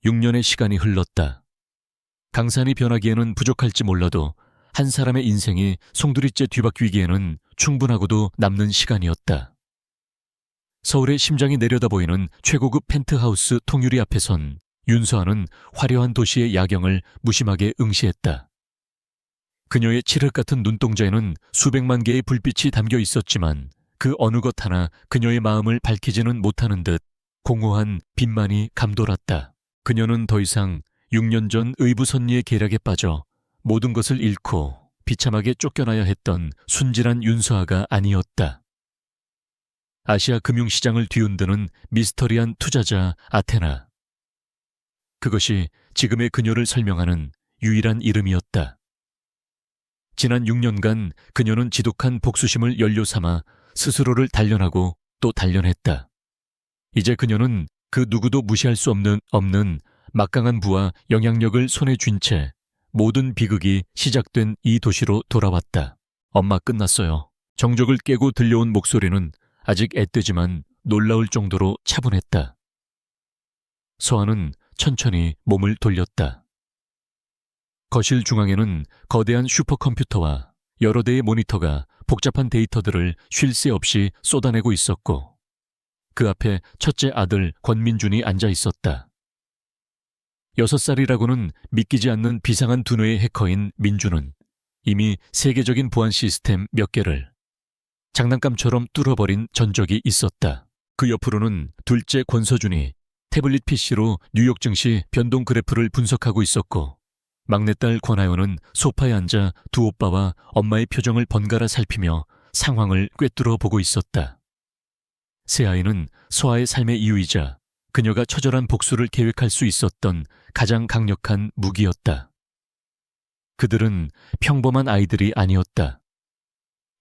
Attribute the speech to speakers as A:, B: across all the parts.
A: 6년의 시간이 흘렀다. 강산이 변하기에는 부족할지 몰라도 한 사람의 인생이 송두리째 뒤바뀌기에는 충분하고도 남는 시간이었다. 서울의 심장이 내려다보이는 최고급 펜트하우스 통유리 앞에선 윤서아는 화려한 도시의 야경을 무심하게 응시했다. 그녀의 칠흑 같은 눈동자에는 수백만 개의 불빛이 담겨 있었지만 그 어느 것 하나 그녀의 마음을 밝히지는 못하는 듯 공허한 빛만이 감돌았다. 그녀는 더 이상 6년 전 의부선리의 계략에 빠져 모든 것을 잃고 비참하게 쫓겨나야 했던 순진한 윤서아가 아니었다. 아시아 금융시장을 뒤흔드는 미스터리한 투자자 아테나. 그것이 지금의 그녀를 설명하는 유일한 이름이었다. 지난 6년간 그녀는 지독한 복수심을 연료 삼아 스스로를 단련하고 또 단련했다. 이제 그녀는 그 누구도 무시할 수 없는 막강한 부와 영향력을 손에 쥔 채 모든 비극이 시작된 이 도시로 돌아왔다. 엄마, 끝났어요. 정적을 깨고 들려온 목소리는 아직 앳되지만 놀라울 정도로 차분했다. 서아는 천천히 몸을 돌렸다. 거실 중앙에는 거대한 슈퍼컴퓨터와 여러 대의 모니터가 복잡한 데이터들을 쉴 새 없이 쏟아내고 있었고 그 앞에 첫째 아들 권민준이 앉아 있었다. 6살이라고는 믿기지 않는 비상한 두뇌의 해커인 민준은 이미 세계적인 보안 시스템 몇 개를 장난감처럼 뚫어버린 전적이 있었다. 그 옆으로는 둘째 권서준이 태블릿 PC로 뉴욕 증시 변동 그래프를 분석하고 있었고 막내딸 권하연은 소파에 앉아 두 오빠와 엄마의 표정을 번갈아 살피며 상황을 꿰뚫어 보고 있었다. 세 아이는 서아의 삶의 이유이자 그녀가 처절한 복수를 계획할 수 있었던 가장 강력한 무기였다. 그들은 평범한 아이들이 아니었다.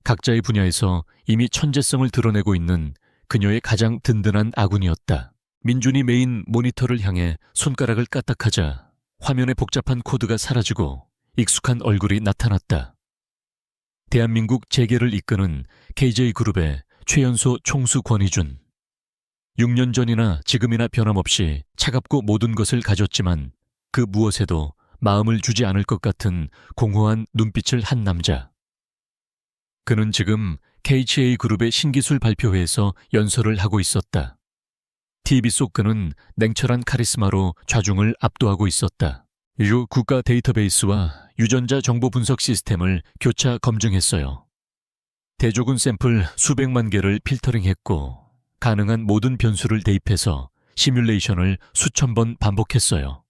A: 각자의 분야에서 이미 천재성을 드러내고 있는 그녀의 가장 든든한 아군이었다. 민준이 메인 모니터를 향해 손가락을 까딱하자 화면의 복잡한 코드가 사라지고 익숙한 얼굴이 나타났다. 대한민국 재계를 이끄는 KJ그룹의 최연소 총수 권희준. 6년 전이나 지금이나 변함없이 차갑고 모든 것을 가졌지만 그 무엇에도 마음을 주지 않을 것 같은 공허한 눈빛을 한 남자. 그는 지금 KGA그룹의 신기술 발표회에서 연설을 하고 있었다. TV 속 그는 냉철한 카리스마로 좌중을 압도하고 있었다. 유 국가 데이터베이스와 유전자 정보 분석 시스템을 교차 검증했어요. 대조군 샘플 수백만 개를 필터링했고 가능한 모든 변수를 대입해서 시뮬레이션을 수천 번 반복했어요.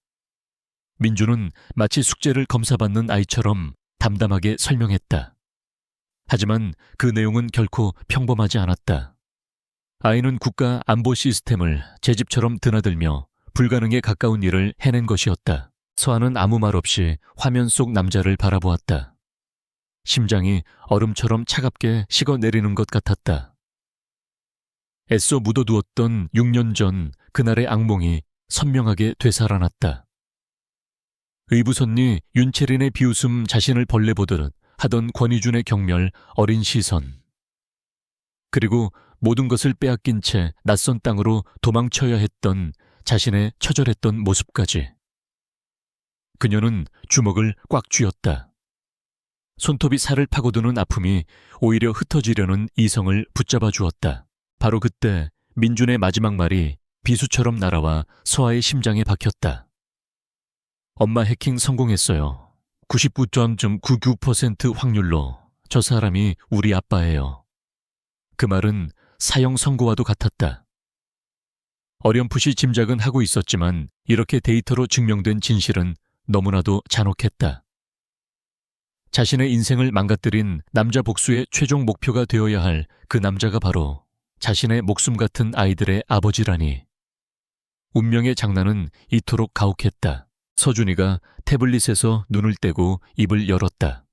A: 민주는 마치 숙제를 검사받는 아이처럼 담담하게 설명했다. 하지만 그 내용은 결코 평범하지 않았다. 아이는 국가 안보 시스템을 제 집처럼 드나들며 불가능에 가까운 일을 해낸 것이었다. 서아는 아무 말 없이 화면 속 남자를 바라보았다. 심장이 얼음처럼 차갑게 식어내리는 것 같았다. 애써 묻어두었던 6년 전 그날의 악몽이 선명하게 되살아났다. 의부선리 윤채린의 비웃음 자신을 벌레 보듯 하던 권희준의 경멸 어린 시선. 그리고 모든 것을 빼앗긴 채 낯선 땅으로 도망쳐야 했던 자신의 처절했던 모습까지. 그녀는 주먹을 꽉 쥐었다. 손톱이 살을 파고드는 아픔이 오히려 흩어지려는 이성을 붙잡아 주었다. 바로 그때 민준의 마지막 말이 비수처럼 날아와 서아의 심장에 박혔다. 엄마 해킹 성공했어요. 99.99% 확률로 저 사람이 우리 아빠예요. 그 말은 사형 선고와도 같았다. 어렴풋이 짐작은 하고 있었지만 이렇게 데이터로 증명된 진실은 너무나도 잔혹했다. 자신의 인생을 망가뜨린 남자 복수의 최종 목표가 되어야 할 그 남자가 바로 자신의 목숨 같은 아이들의 아버지라니. 운명의 장난은 이토록 가혹했다. 서준이가 태블릿에서 눈을 떼고 입을 열었다.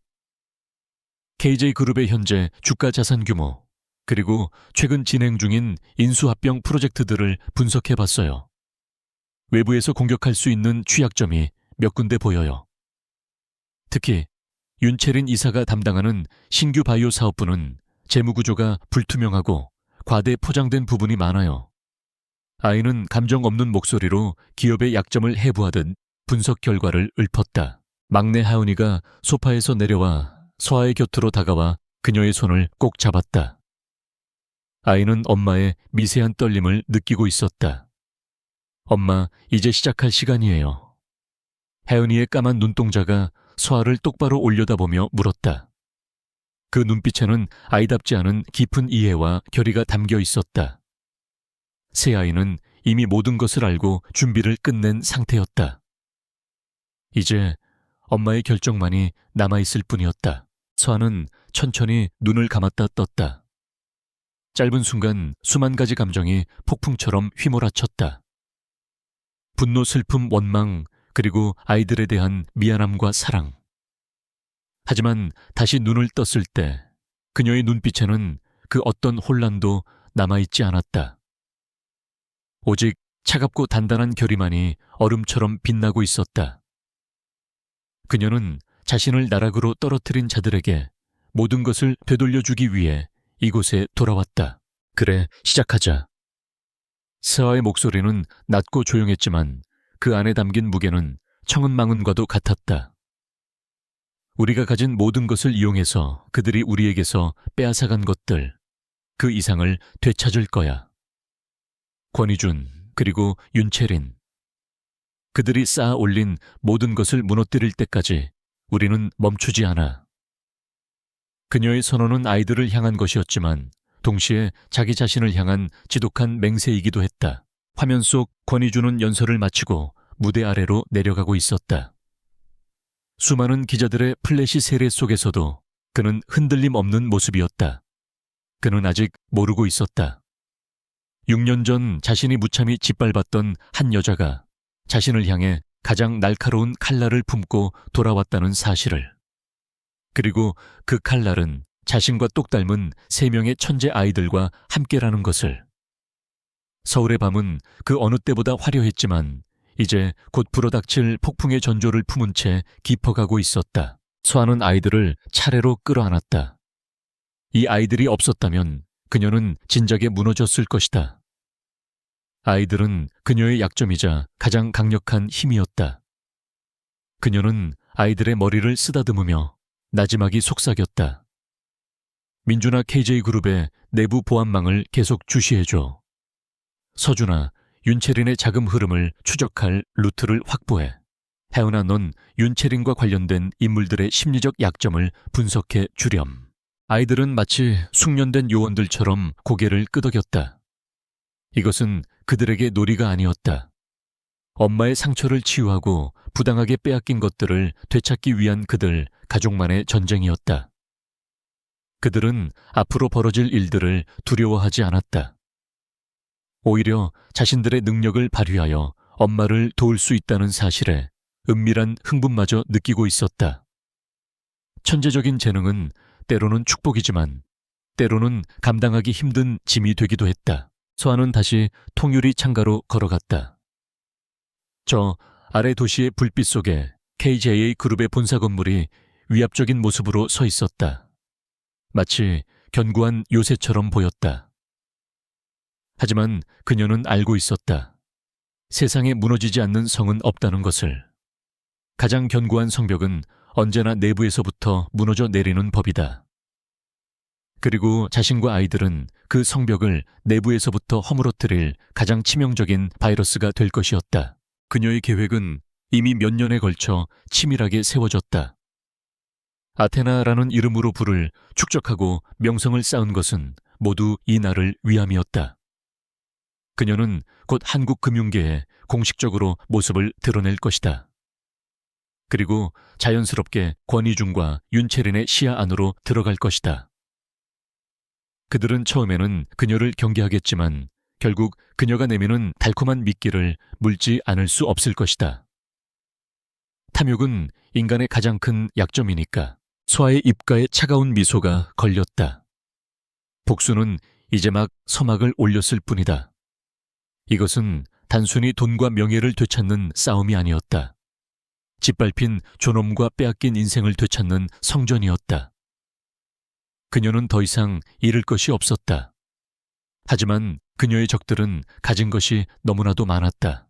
A: KJ그룹의 현재 주가 자산 규모, 그리고 최근 진행 중인 인수합병 프로젝트들을 분석해봤어요. 외부에서 공격할 수 있는 취약점이 몇 군데 보여요. 특히 윤채린 이사가 담당하는 신규 바이오 사업부는 재무구조가 불투명하고 과대 포장된 부분이 많아요. 아이는 감정 없는 목소리로 기업의 약점을 해부하듯 분석 결과를 읊었다. 막내 하은이가 소파에서 내려와 서아의 곁으로 다가와 그녀의 손을 꼭 잡았다. 아이는 엄마의 미세한 떨림을 느끼고 있었다. 엄마, 이제 시작할 시간이에요. 혜은이의 까만 눈동자가 서아를 똑바로 올려다보며 물었다. 그 눈빛에는 아이답지 않은 깊은 이해와 결의가 담겨 있었다. 새 아이는 이미 모든 것을 알고 준비를 끝낸 상태였다. 이제 엄마의 결정만이 남아있을 뿐이었다. 서아는 천천히 눈을 감았다 떴다. 짧은 순간 수만 가지 감정이 폭풍처럼 휘몰아쳤다. 분노, 슬픔, 원망, 그리고 아이들에 대한 미안함과 사랑. 하지만 다시 눈을 떴을 때 그녀의 눈빛에는 그 어떤 혼란도 남아있지 않았다. 오직 차갑고 단단한 결의만이 얼음처럼 빛나고 있었다. 그녀는 자신을 나락으로 떨어뜨린 자들에게 모든 것을 되돌려주기 위해 이곳에 돌아왔다. 그래, 시작하자. 서아의 목소리는 낮고 조용했지만 그 안에 담긴 무게는 청은망은과도 같았다. 우리가 가진 모든 것을 이용해서 그들이 우리에게서 빼앗아간 것들, 그 이상을 되찾을 거야. 권희준, 그리고 윤채린. 그들이 쌓아 올린 모든 것을 무너뜨릴 때까지 우리는 멈추지 않아. 그녀의 선언은 아이들을 향한 것이었지만 동시에 자기 자신을 향한 지독한 맹세이기도 했다. 화면 속 권희준은 연설을 마치고 무대 아래로 내려가고 있었다. 수많은 기자들의 플래시 세례 속에서도 그는 흔들림 없는 모습이었다. 그는 아직 모르고 있었다. 6년 전 자신이 무참히 짓밟았던 한 여자가 자신을 향해 가장 날카로운 칼날을 품고 돌아왔다는 사실을. 그리고 그 칼날은 자신과 똑 닮은 3명의 천재 아이들과 함께라는 것을. 서울의 밤은 그 어느 때보다 화려했지만 이제 곧 불어닥칠 폭풍의 전조를 품은 채 깊어가고 있었다. 서아는 아이들을 차례로 끌어안았다. 이 아이들이 없었다면 그녀는 진작에 무너졌을 것이다. 아이들은 그녀의 약점이자 가장 강력한 힘이었다. 그녀는 아이들의 머리를 쓰다듬으며 나지막이 속삭였다. 민주나 KJ그룹의 내부 보안망을 계속 주시해줘. 서준아, 윤채린의 자금 흐름을 추적할 루트를 확보해. 혜은아, 넌 윤채린과 관련된 인물들의 심리적 약점을 분석해 주렴. 아이들은 마치 숙련된 요원들처럼 고개를 끄덕였다. 이것은 그들에게 놀이가 아니었다. 엄마의 상처를 치유하고 부당하게 빼앗긴 것들을 되찾기 위한 그들 가족만의 전쟁이었다. 그들은 앞으로 벌어질 일들을 두려워하지 않았다. 오히려 자신들의 능력을 발휘하여 엄마를 도울 수 있다는 사실에 은밀한 흥분마저 느끼고 있었다. 천재적인 재능은 때로는 축복이지만 때로는 감당하기 힘든 짐이 되기도 했다. 서아는 다시 통유리 창가로 걸어갔다. 저 아래 도시의 불빛 속에 KJA 그룹의 본사 건물이 위압적인 모습으로 서 있었다. 마치 견고한 요새처럼 보였다. 하지만 그녀는 알고 있었다. 세상에 무너지지 않는 성은 없다는 것을. 가장 견고한 성벽은 언제나 내부에서부터 무너져 내리는 법이다. 그리고 자신과 아이들은 그 성벽을 내부에서부터 허물어뜨릴 가장 치명적인 바이러스가 될 것이었다. 그녀의 계획은 이미 몇 년에 걸쳐 치밀하게 세워졌다. 아테나라는 이름으로 부를 축적하고 명성을 쌓은 것은 모두 이 날을 위함이었다. 그녀는 곧 한국 금융계에 공식적으로 모습을 드러낼 것이다. 그리고 자연스럽게 권희준과 윤채린의 시야 안으로 들어갈 것이다. 그들은 처음에는 그녀를 경계하겠지만 결국 그녀가 내미는 달콤한 미끼를 물지 않을 수 없을 것이다. 탐욕은 인간의 가장 큰 약점이니까. 서아의 입가에 차가운 미소가 걸렸다. 복수는 이제 막 서막을 올렸을 뿐이다. 이것은 단순히 돈과 명예를 되찾는 싸움이 아니었다. 짓밟힌 존엄과 빼앗긴 인생을 되찾는 성전이었다. 그녀는 더 이상 잃을 것이 없었다. 하지만 그녀의 적들은 가진 것이 너무나도 많았다.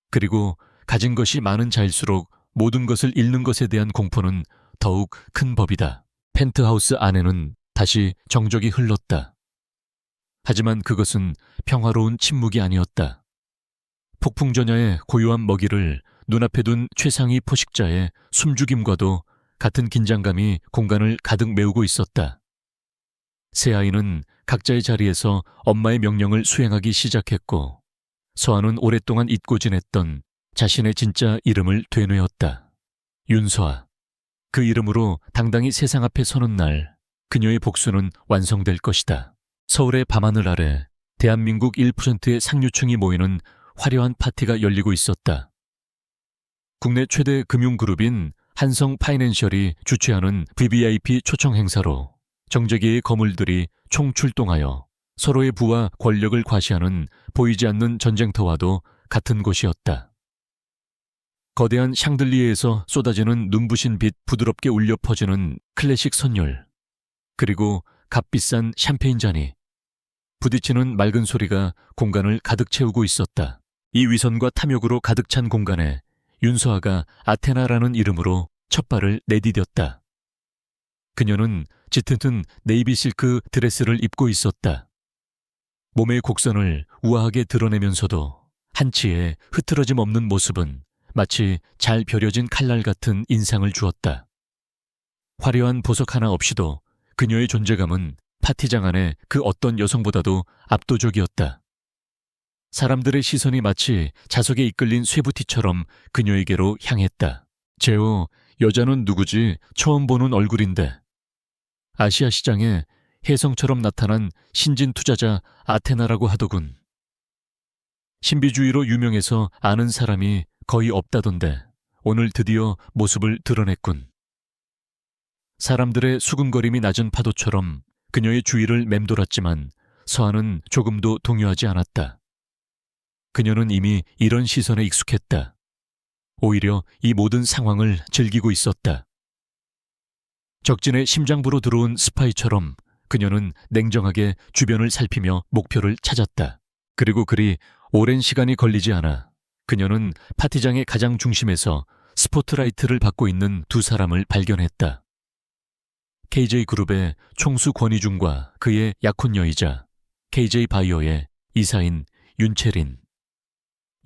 A: 그리고 가진 것이 많은 자일수록 모든 것을 잃는 것에 대한 공포는 더욱 큰 법이다. 펜트하우스 안에는 다시 정적이 흘렀다. 하지만 그것은 평화로운 침묵이 아니었다. 폭풍전야의 고요한 먹이를 눈앞에 둔 최상위 포식자의 숨죽임과도 같은 긴장감이 공간을 가득 메우고 있었다. 세 아이는 각자의 자리에서 엄마의 명령을 수행하기 시작했고, 서아는 오랫동안 잊고 지냈던 자신의 진짜 이름을 되뇌었다. 윤서아. 그 이름으로 당당히 세상 앞에 서는 날, 그녀의 복수는 완성될 것이다. 서울의 밤하늘 아래 대한민국 1%의 상류층이 모이는 화려한 파티가 열리고 있었다. 국내 최대 금융그룹인 한성 파이낸셜이 주최하는 VVIP 초청 행사로 정재계의 거물들이 총출동하여 서로의 부와 권력을 과시하는 보이지 않는 전쟁터와도 같은 곳이었다. 거대한 샹들리에에서 쏟아지는 눈부신 빛 부드럽게 울려 퍼지는 클래식 선율, 그리고 값비싼 샴페인 잔이 부딪히는 맑은 소리가 공간을 가득 채우고 있었다. 이 위선과 탐욕으로 가득 찬 공간에 윤서아가 아테나라는 이름으로 첫 발을 내디뎠다. 그녀는 짙은 네이비 실크 드레스를 입고 있었다. 몸의 곡선을 우아하게 드러내면서도 한치의 흐트러짐 없는 모습은 마치 잘 벼려진 칼날 같은 인상을 주었다. 화려한 보석 하나 없이도 그녀의 존재감은 파티장 안의 그 어떤 여성보다도 압도적이었다. 사람들의 시선이 마치 자석에 이끌린 쇠부티처럼 그녀에게로 향했다. 제오, 여자는 누구지? 처음 보는 얼굴인데. 아시아 시장에 혜성처럼 나타난 신진 투자자 아테나라고 하더군. 신비주의로 유명해서 아는 사람이 거의 없다던데 오늘 드디어 모습을 드러냈군. 사람들의 수군거림이 낮은 파도처럼 그녀의 주위를 맴돌았지만 서아는 조금도 동요하지 않았다. 그녀는 이미 이런 시선에 익숙했다. 오히려 이 모든 상황을 즐기고 있었다. 적진의 심장부로 들어온 스파이처럼 그녀는 냉정하게 주변을 살피며 목표를 찾았다. 그리고 그리 오랜 시간이 걸리지 않아 그녀는 파티장의 가장 중심에서 스포트라이트를 받고 있는 두 사람을 발견했다. KJ그룹의 총수 권희중과 그의 약혼녀이자 KJ바이오의 이사인 윤채린.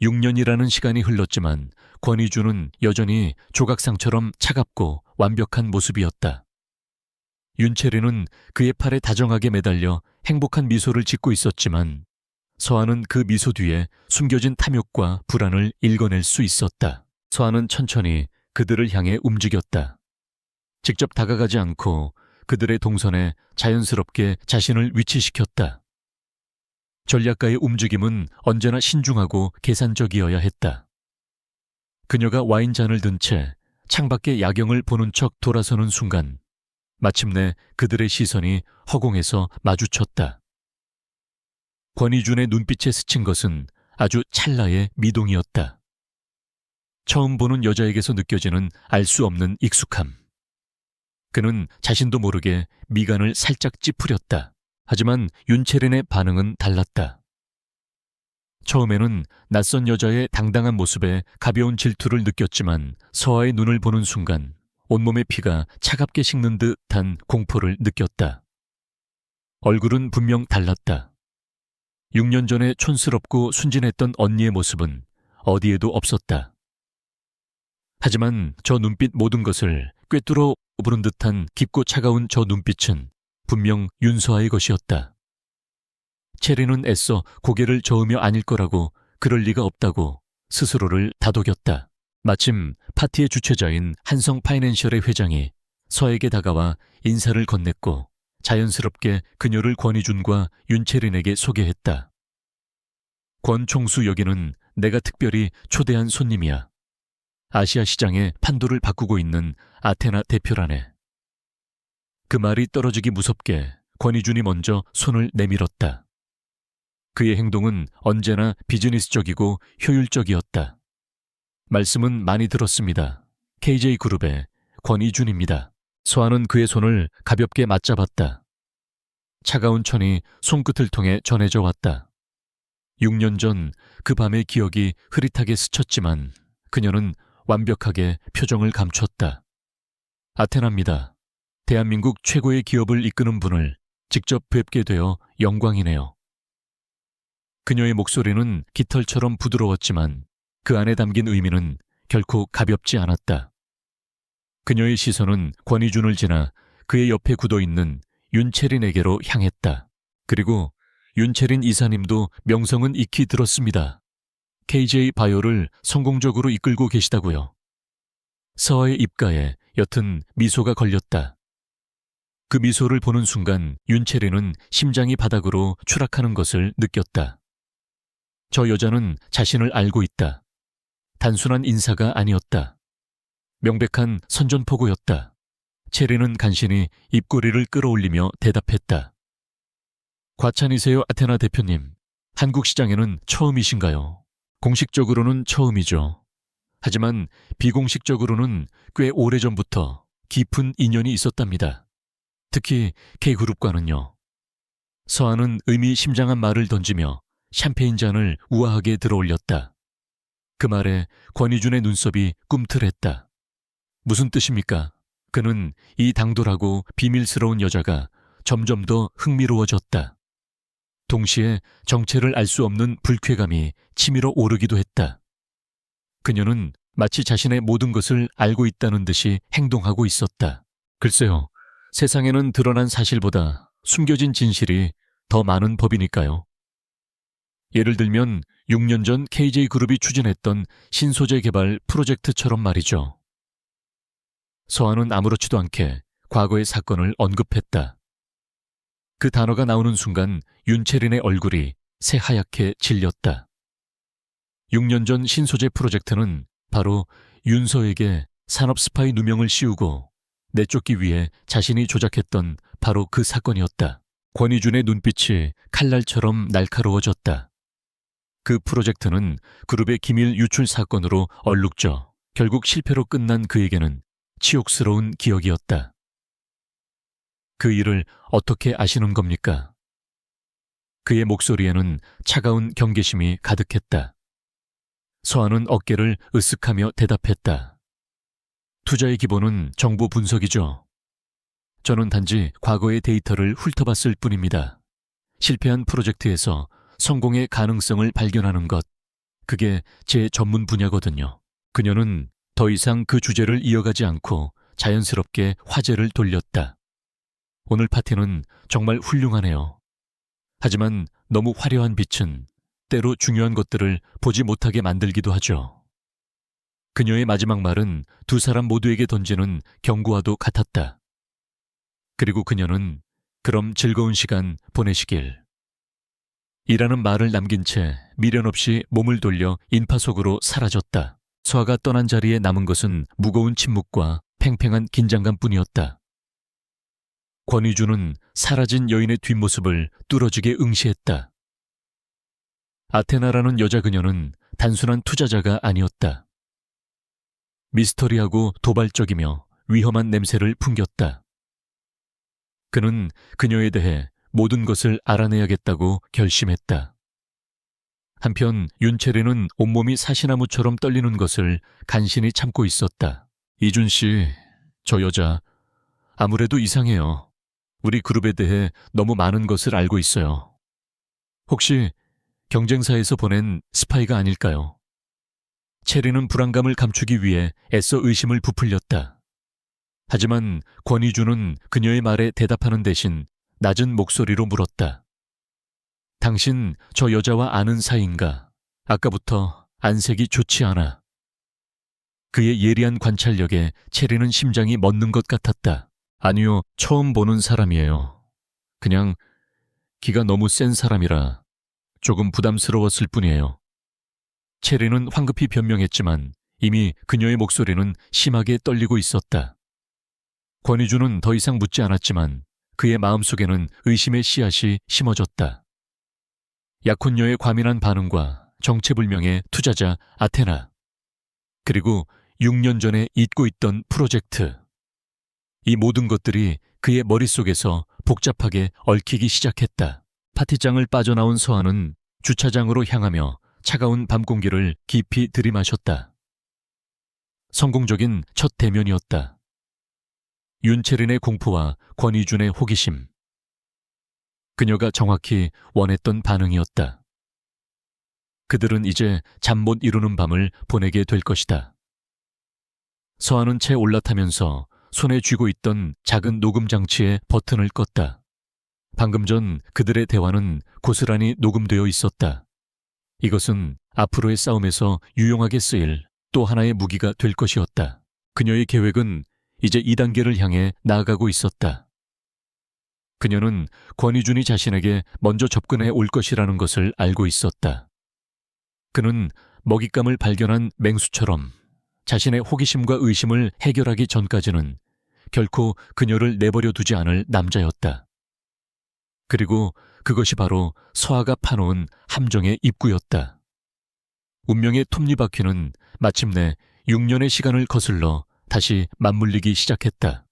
A: 6년이라는 시간이 흘렀지만 권희주는 여전히 조각상처럼 차갑고 완벽한 모습이었다. 윤채린은 그의 팔에 다정하게 매달려 행복한 미소를 짓고 있었지만 서아는 그 미소 뒤에 숨겨진 탐욕과 불안을 읽어낼 수 있었다. 서아는 천천히 그들을 향해 움직였다. 직접 다가가지 않고 그들의 동선에 자연스럽게 자신을 위치시켰다. 전략가의 움직임은 언제나 신중하고 계산적이어야 했다. 그녀가 와인잔을 든 채 창밖의 야경을 보는 척 돌아서는 순간 마침내 그들의 시선이 허공에서 마주쳤다. 권희준의 눈빛에 스친 것은 아주 찰나의 미동이었다. 처음 보는 여자에게서 느껴지는 알 수 없는 익숙함. 그는 자신도 모르게 미간을 살짝 찌푸렸다. 하지만 윤채린의 반응은 달랐다. 처음에는 낯선 여자의 당당한 모습에 가벼운 질투를 느꼈지만 서아의 눈을 보는 순간 온몸의 피가 차갑게 식는 듯한 공포를 느꼈다. 얼굴은 분명 달랐다. 6년 전에 촌스럽고 순진했던 언니의 모습은 어디에도 없었다. 하지만 저 눈빛 모든 것을 꿰뚫어 부른 듯한 깊고 차가운 저 눈빛은 분명 윤서아의 것이었다. 체리는 애써 고개를 저으며 아닐 거라고, 그럴 리가 없다고 스스로를 다독였다. 마침 파티의 주최자인 한성 파이낸셜의 회장이 서에게 다가와 인사를 건넸고 자연스럽게 그녀를 권희준과 윤채린에게 소개했다. 권 총수 여기는 내가 특별히 초대한 손님이야. 아시아 시장의 판도를 바꾸고 있는 아테나 대표라네. 그 말이 떨어지기 무섭게 권희준이 먼저 손을 내밀었다. 그의 행동은 언제나 비즈니스적이고 효율적이었다. 말씀은 많이 들었습니다. KJ그룹의 권희준입니다. 서아는 그의 손을 가볍게 맞잡았다. 차가운 천이 손끝을 통해 전해져 왔다. 6년 전 그 밤의 기억이 흐릿하게 스쳤지만 그녀는 완벽하게 표정을 감췄다. 아테나입니다. 대한민국 최고의 기업을 이끄는 분을 직접 뵙게 되어 영광이네요. 그녀의 목소리는 깃털처럼 부드러웠지만 그 안에 담긴 의미는 결코 가볍지 않았다. 그녀의 시선은 권희준을 지나 그의 옆에 굳어있는 윤채린에게로 향했다. 그리고 윤채린 이사님도 명성은 익히 들었습니다. KJ 바이오를 성공적으로 이끌고 계시다고요. 서아의 입가에 옅은 미소가 걸렸다. 그 미소를 보는 순간 윤채린은 심장이 바닥으로 추락하는 것을 느꼈다. 저 여자는 자신을 알고 있다. 단순한 인사가 아니었다. 명백한 선전포고였다. 채린은 간신히 입꼬리를 끌어올리며 대답했다. 과찬이세요, 아테나 대표님. 한국 시장에는 처음이신가요? 공식적으로는 처음이죠. 하지만 비공식적으로는 꽤 오래전부터 깊은 인연이 있었답니다. 특히 K그룹과는요. 서한은 의미심장한 말을 던지며 샴페인 잔을 우아하게 들어올렸다. 그 말에 권희준의 눈썹이 꿈틀했다. 무슨 뜻입니까? 그는 이 당돌하고 비밀스러운 여자가 점점 더 흥미로워졌다. 동시에 정체를 알 수 없는 불쾌감이 치밀어 오르기도 했다. 그녀는 마치 자신의 모든 것을 알고 있다는 듯이 행동하고 있었다. 글쎄요, 세상에는 드러난 사실보다 숨겨진 진실이 더 많은 법이니까요. 예를 들면 6년 전 KJ그룹이 추진했던 신소재 개발 프로젝트처럼 말이죠. 서한은 아무렇지도 않게 과거의 사건을 언급했다. 그 단어가 나오는 순간 윤채린의 얼굴이 새하얗게 질렸다. 6년 전 신소재 프로젝트는 바로 윤서에게 산업 스파이 누명을 씌우고 내쫓기 위해 자신이 조작했던 바로 그 사건이었다. 권희준의 눈빛이 칼날처럼 날카로워졌다. 그 프로젝트는 그룹의 기밀 유출 사건으로 얼룩져 결국 실패로 끝난 그에게는 치욕스러운 기억이었다. 그 일을 어떻게 아시는 겁니까? 그의 목소리에는 차가운 경계심이 가득했다. 서한은 어깨를 으쓱하며 대답했다. 투자의 기본은 정보 분석이죠. 저는 단지 과거의 데이터를 훑어봤을 뿐입니다. 실패한 프로젝트에서 성공의 가능성을 발견하는 것, 그게 제 전문 분야거든요. 그녀는 더 이상 그 주제를 이어가지 않고 자연스럽게 화제를 돌렸다. 오늘 파티는 정말 훌륭하네요. 하지만 너무 화려한 빛은 때로 중요한 것들을 보지 못하게 만들기도 하죠. 그녀의 마지막 말은 두 사람 모두에게 던지는 경고와도 같았다. 그리고 그녀는 그럼 즐거운 시간 보내시길. 이라는 말을 남긴 채 미련 없이 몸을 돌려 인파 속으로 사라졌다. 서아가 떠난 자리에 남은 것은 무거운 침묵과 팽팽한 긴장감뿐이었다. 권희준은 사라진 여인의 뒷모습을 뚫어지게 응시했다. 아테나라는 여자 그녀는 단순한 투자자가 아니었다. 미스터리하고 도발적이며 위험한 냄새를 풍겼다. 그는 그녀에 대해 모든 것을 알아내야겠다고 결심했다. 한편 윤채린은 온몸이 사시나무처럼 떨리는 것을 간신히 참고 있었다. 이준 씨, 저 여자 아무래도 이상해요. 우리 그룹에 대해 너무 많은 것을 알고 있어요. 혹시 경쟁사에서 보낸 스파이가 아닐까요? 체리는 불안감을 감추기 위해 애써 의심을 부풀렸다. 하지만 권희준은 그녀의 말에 대답하는 대신 낮은 목소리로 물었다. 당신 저 여자와 아는 사이인가? 아까부터 안색이 좋지 않아. 그의 예리한 관찰력에 체리는 심장이 멎는 것 같았다. 아니요, 처음 보는 사람이에요. 그냥 기가 너무 센 사람이라 조금 부담스러웠을 뿐이에요. 체리는 황급히 변명했지만 이미 그녀의 목소리는 심하게 떨리고 있었다. 권희준은 더 이상 묻지 않았지만 그의 마음속에는 의심의 씨앗이 심어졌다. 약혼녀의 과민한 반응과 정체불명의 투자자 아테나, 그리고 6년 전에 잊고 있던 프로젝트. 이 모든 것들이 그의 머릿속에서 복잡하게 얽히기 시작했다. 파티장을 빠져나온 서한은 주차장으로 향하며 차가운 밤 공기를 깊이 들이마셨다. 성공적인 첫 대면이었다. 윤채린의 공포와 권희준의 호기심. 그녀가 정확히 원했던 반응이었다. 그들은 이제 잠 못 이루는 밤을 보내게 될 것이다. 서한은 채 올라타면서 손에 쥐고 있던 작은 녹음 장치의 버튼을 껐다. 방금 전 그들의 대화는 고스란히 녹음되어 있었다. 이것은 앞으로의 싸움에서 유용하게 쓰일 또 하나의 무기가 될 것이었다. 그녀의 계획은 이제 2단계를 향해 나아가고 있었다. 그녀는 권희준이 자신에게 먼저 접근해 올 것이라는 것을 알고 있었다. 그는 먹잇감을 발견한 맹수처럼 자신의 호기심과 의심을 해결하기 전까지는 결코 그녀를 내버려 두지 않을 남자였다. 그리고 그것이 바로 서아가 파놓은 함정의 입구였다. 운명의 톱니바퀴는 마침내 6년의 시간을 거슬러 다시 맞물리기 시작했다.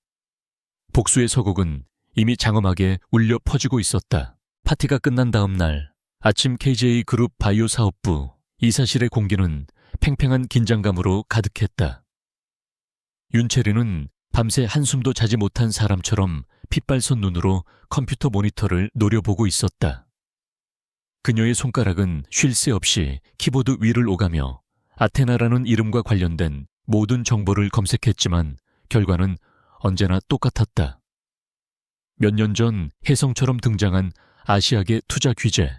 A: 복수의 서곡은 이미 장엄하게 울려 퍼지고 있었다. 파티가 끝난 다음 날 아침 KJ 그룹 바이오 사업부 이사실의 공기는 팽팽한 긴장감으로 가득했다. 윤채린은 밤새 한숨도 자지 못한 사람처럼 핏발선 눈으로 컴퓨터 모니터를 노려보고 있었다. 그녀의 손가락은 쉴 새 없이 키보드 위를 오가며 아테나라는 이름과 관련된 모든 정보를 검색했지만 결과는 언제나 똑같았다. 몇 년 전 혜성처럼 등장한 아시아계 투자 규제,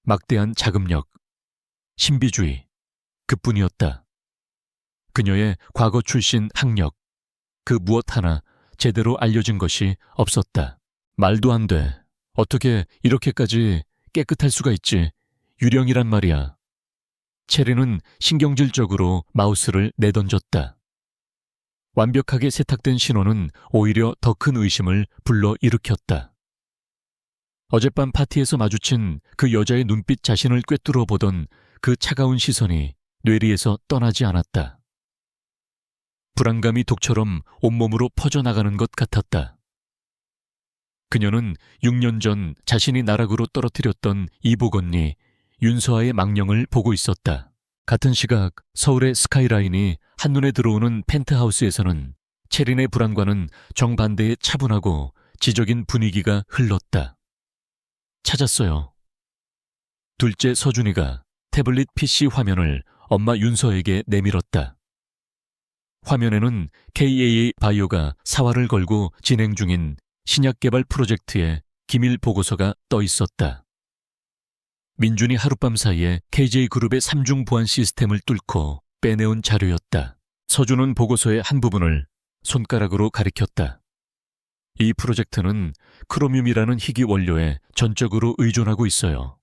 A: 막대한 자금력, 신비주의, 그뿐이었다. 그녀의 과거 출신 학력, 그 무엇 하나 제대로 알려진 것이 없었다. 말도 안 돼. 어떻게 이렇게까지 깨끗할 수가 있지? 유령이란 말이야. 체리는 신경질적으로 마우스를 내던졌다. 완벽하게 세탁된 신호는 오히려 더 큰 의심을 불러일으켰다. 어젯밤 파티에서 마주친 그 여자의 눈빛 자신을 꿰뚫어 보던 그 차가운 시선이 뇌리에서 떠나지 않았다. 불안감이 독처럼 온몸으로 퍼져나가는 것 같았다. 그녀는 6년 전 자신이 나락으로 떨어뜨렸던 이복 언니 윤서아의 망령을 보고 있었다. 같은 시각 서울의 스카이라인이 한눈에 들어오는 펜트하우스에서는 체린의 불안과는 정반대의 차분하고 지적인 분위기가 흘렀다. 찾았어요. 둘째 서준이가 태블릿 PC 화면을 엄마 윤서에게 내밀었다. 화면에는 KAA 바이오가 사활을 걸고 진행 중인 신약 개발 프로젝트의 기밀 보고서가 떠 있었다. 민준이 하룻밤 사이에 KJ그룹의 3중 보안 시스템을 뚫고 빼내온 자료였다. 서준은 보고서의 한 부분을 손가락으로 가리켰다. 이 프로젝트는 크로뮴이라는 희귀 원료에 전적으로 의존하고 있어요.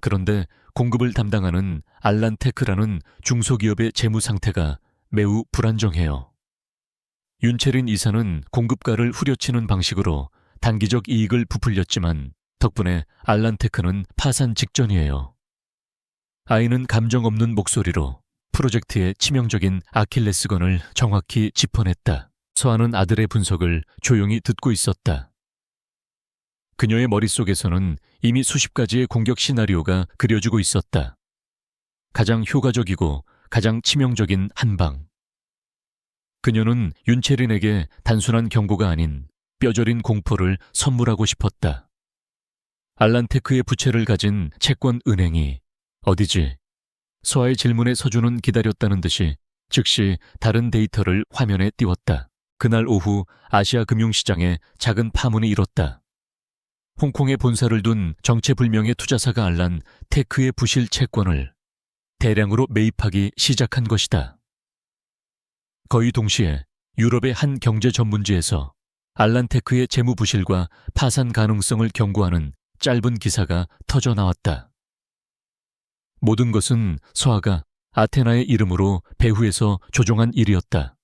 A: 그런데 공급을 담당하는 알란테크라는 중소기업의 재무 상태가 매우 불안정해요. 윤채린 이사는 공급가를 후려치는 방식으로 단기적 이익을 부풀렸지만 덕분에 알란테크는 파산 직전이에요. 아이는 감정 없는 목소리로 프로젝트의 치명적인 아킬레스건을 정확히 짚어냈다. 서아는 아들의 분석을 조용히 듣고 있었다. 그녀의 머릿속에서는 이미 수십 가지의 공격 시나리오가 그려지고 있었다. 가장 효과적이고 가장 치명적인 한방. 그녀는 윤채린에게 단순한 경고가 아닌 뼈저린 공포를 선물하고 싶었다. 알란테크의 부채를 가진 채권 은행이 어디지? 서아의 질문에 서준은 기다렸다는 듯이 즉시 다른 데이터를 화면에 띄웠다. 그날 오후 아시아 금융시장에 작은 파문이 일었다. 홍콩에 본사를 둔 정체불명의 투자사가 알란테크의 부실 채권을 대량으로 매입하기 시작한 것이다. 거의 동시에 유럽의 한 경제 전문지에서 알란테크의 재무 부실과 파산 가능성을 경고하는 짧은 기사가 터져 나왔다. 모든 것은 서아가 아테나의 이름으로 배후에서 조종한 일이었다.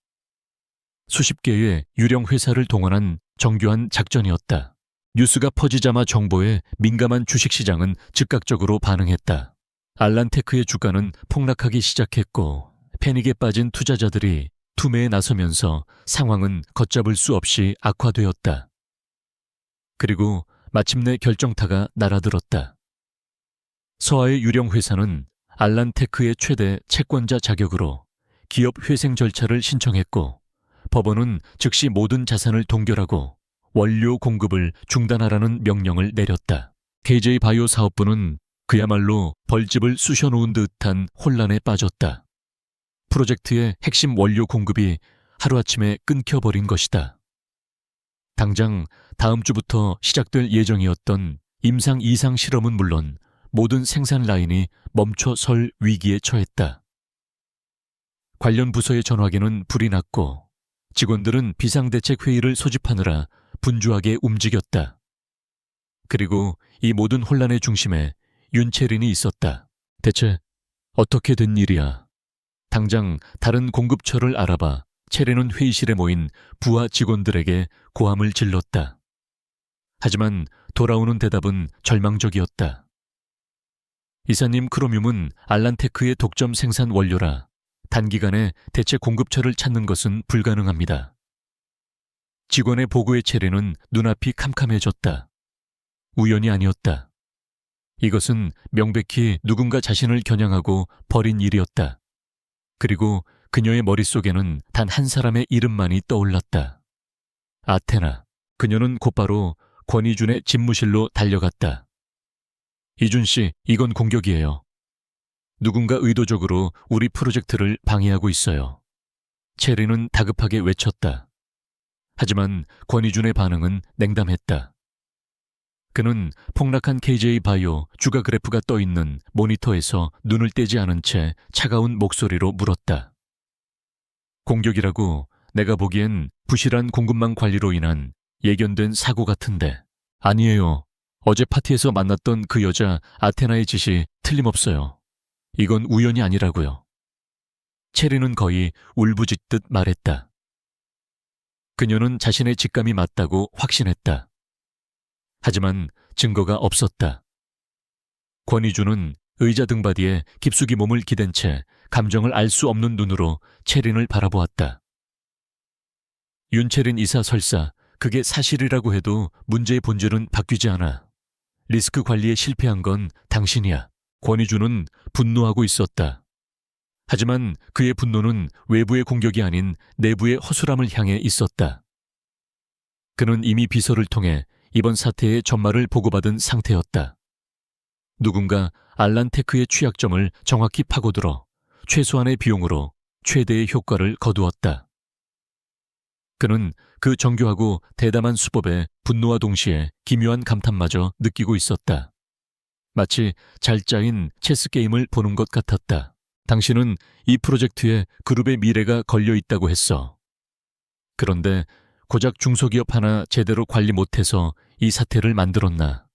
A: 수십 개의 유령 회사를 동원한 정교한 작전이었다. 뉴스가 퍼지자마 정보에 민감한 주식시장은 즉각적으로 반응했다. 알란테크의 주가는 폭락하기 시작했고 패닉에 빠진 투자자들이 투매에 나서면서 상황은 걷잡을 수 없이 악화되었다. 그리고 마침내 결정타가 날아들었다. 서아의 유령 회사는 알란테크의 최대 채권자 자격으로 기업 회생 절차를 신청했고, 법원은 즉시 모든 자산을 동결하고 원료 공급을 중단하라는 명령을 내렸다. KJ 바이오 사업부는 그야말로 벌집을 쑤셔놓은 듯한 혼란에 빠졌다. 프로젝트의 핵심 원료 공급이 하루아침에 끊겨버린 것이다. 당장 다음 주부터 시작될 예정이었던 임상 2상 실험은 물론 모든 생산 라인이 멈춰 설 위기에 처했다. 관련 부서의 전화기는 불이 났고 직원들은 비상대책회의를 소집하느라 분주하게 움직였다. 그리고 이 모든 혼란의 중심에 윤채린이 있었다. 대체 어떻게 된 일이야? 당장 다른 공급처를 알아봐 채린은 회의실에 모인 부하 직원들에게 고함을 질렀다. 하지만 돌아오는 대답은 절망적이었다. 이사님, 크로뮴은 알란테크의 독점 생산 원료라 단기간에 대체 공급처를 찾는 것은 불가능합니다. 직원의 보고에 채린은 눈앞이 캄캄해졌다. 우연이 아니었다. 이것은 명백히 누군가 자신을 겨냥하고 벌인 일이었다. 그리고 그녀의 머릿속에는 단 한 사람의 이름만이 떠올랐다. 아테나. 그녀는 곧바로 권희준의 집무실로 달려갔다. 이준 씨, 이건 공격이에요. 누군가 의도적으로 우리 프로젝트를 방해하고 있어요. 체리는 다급하게 외쳤다. 하지만 권희준의 반응은 냉담했다. 그는 폭락한 KJ 바이오 주가 그래프가 떠있는 모니터에서 눈을 떼지 않은 채 차가운 목소리로 물었다. 공격이라고? 내가 보기엔 부실한 공급망 관리로 인한 예견된 사고 같은데. 아니에요. 어제 파티에서 만났던 그 여자 아테나의 짓이 틀림없어요. 이건 우연이 아니라고요. 체리는 거의 울부짖듯 말했다. 그녀는 자신의 직감이 맞다고 확신했다. 하지만 증거가 없었다. 권희준은 의자 등받이에 깊숙이 몸을 기댄 채 감정을 알 수 없는 눈으로 체린을 바라보았다. 윤채린 이사 설사, 그게 사실이라고 해도 문제의 본질은 바뀌지 않아. 리스크 관리에 실패한 건 당신이야. 권희준은 분노하고 있었다. 하지만 그의 분노는 외부의 공격이 아닌 내부의 허술함을 향해 있었다. 그는 이미 비서를 통해 이번 사태의 전말을 보고받은 상태였다. 누군가 알란테크의 취약점을 정확히 파고들어 최소한의 비용으로 최대의 효과를 거두었다. 그는 그 정교하고 대담한 수법에 분노와 동시에 기묘한 감탄마저 느끼고 있었다. 마치 잘 짜인 체스 게임을 보는 것 같았다. 당신은 이 프로젝트에 그룹의 미래가 걸려 있다고 했어. 그런데 고작 중소기업 하나 제대로 관리 못해서 이 사태를 만들었나.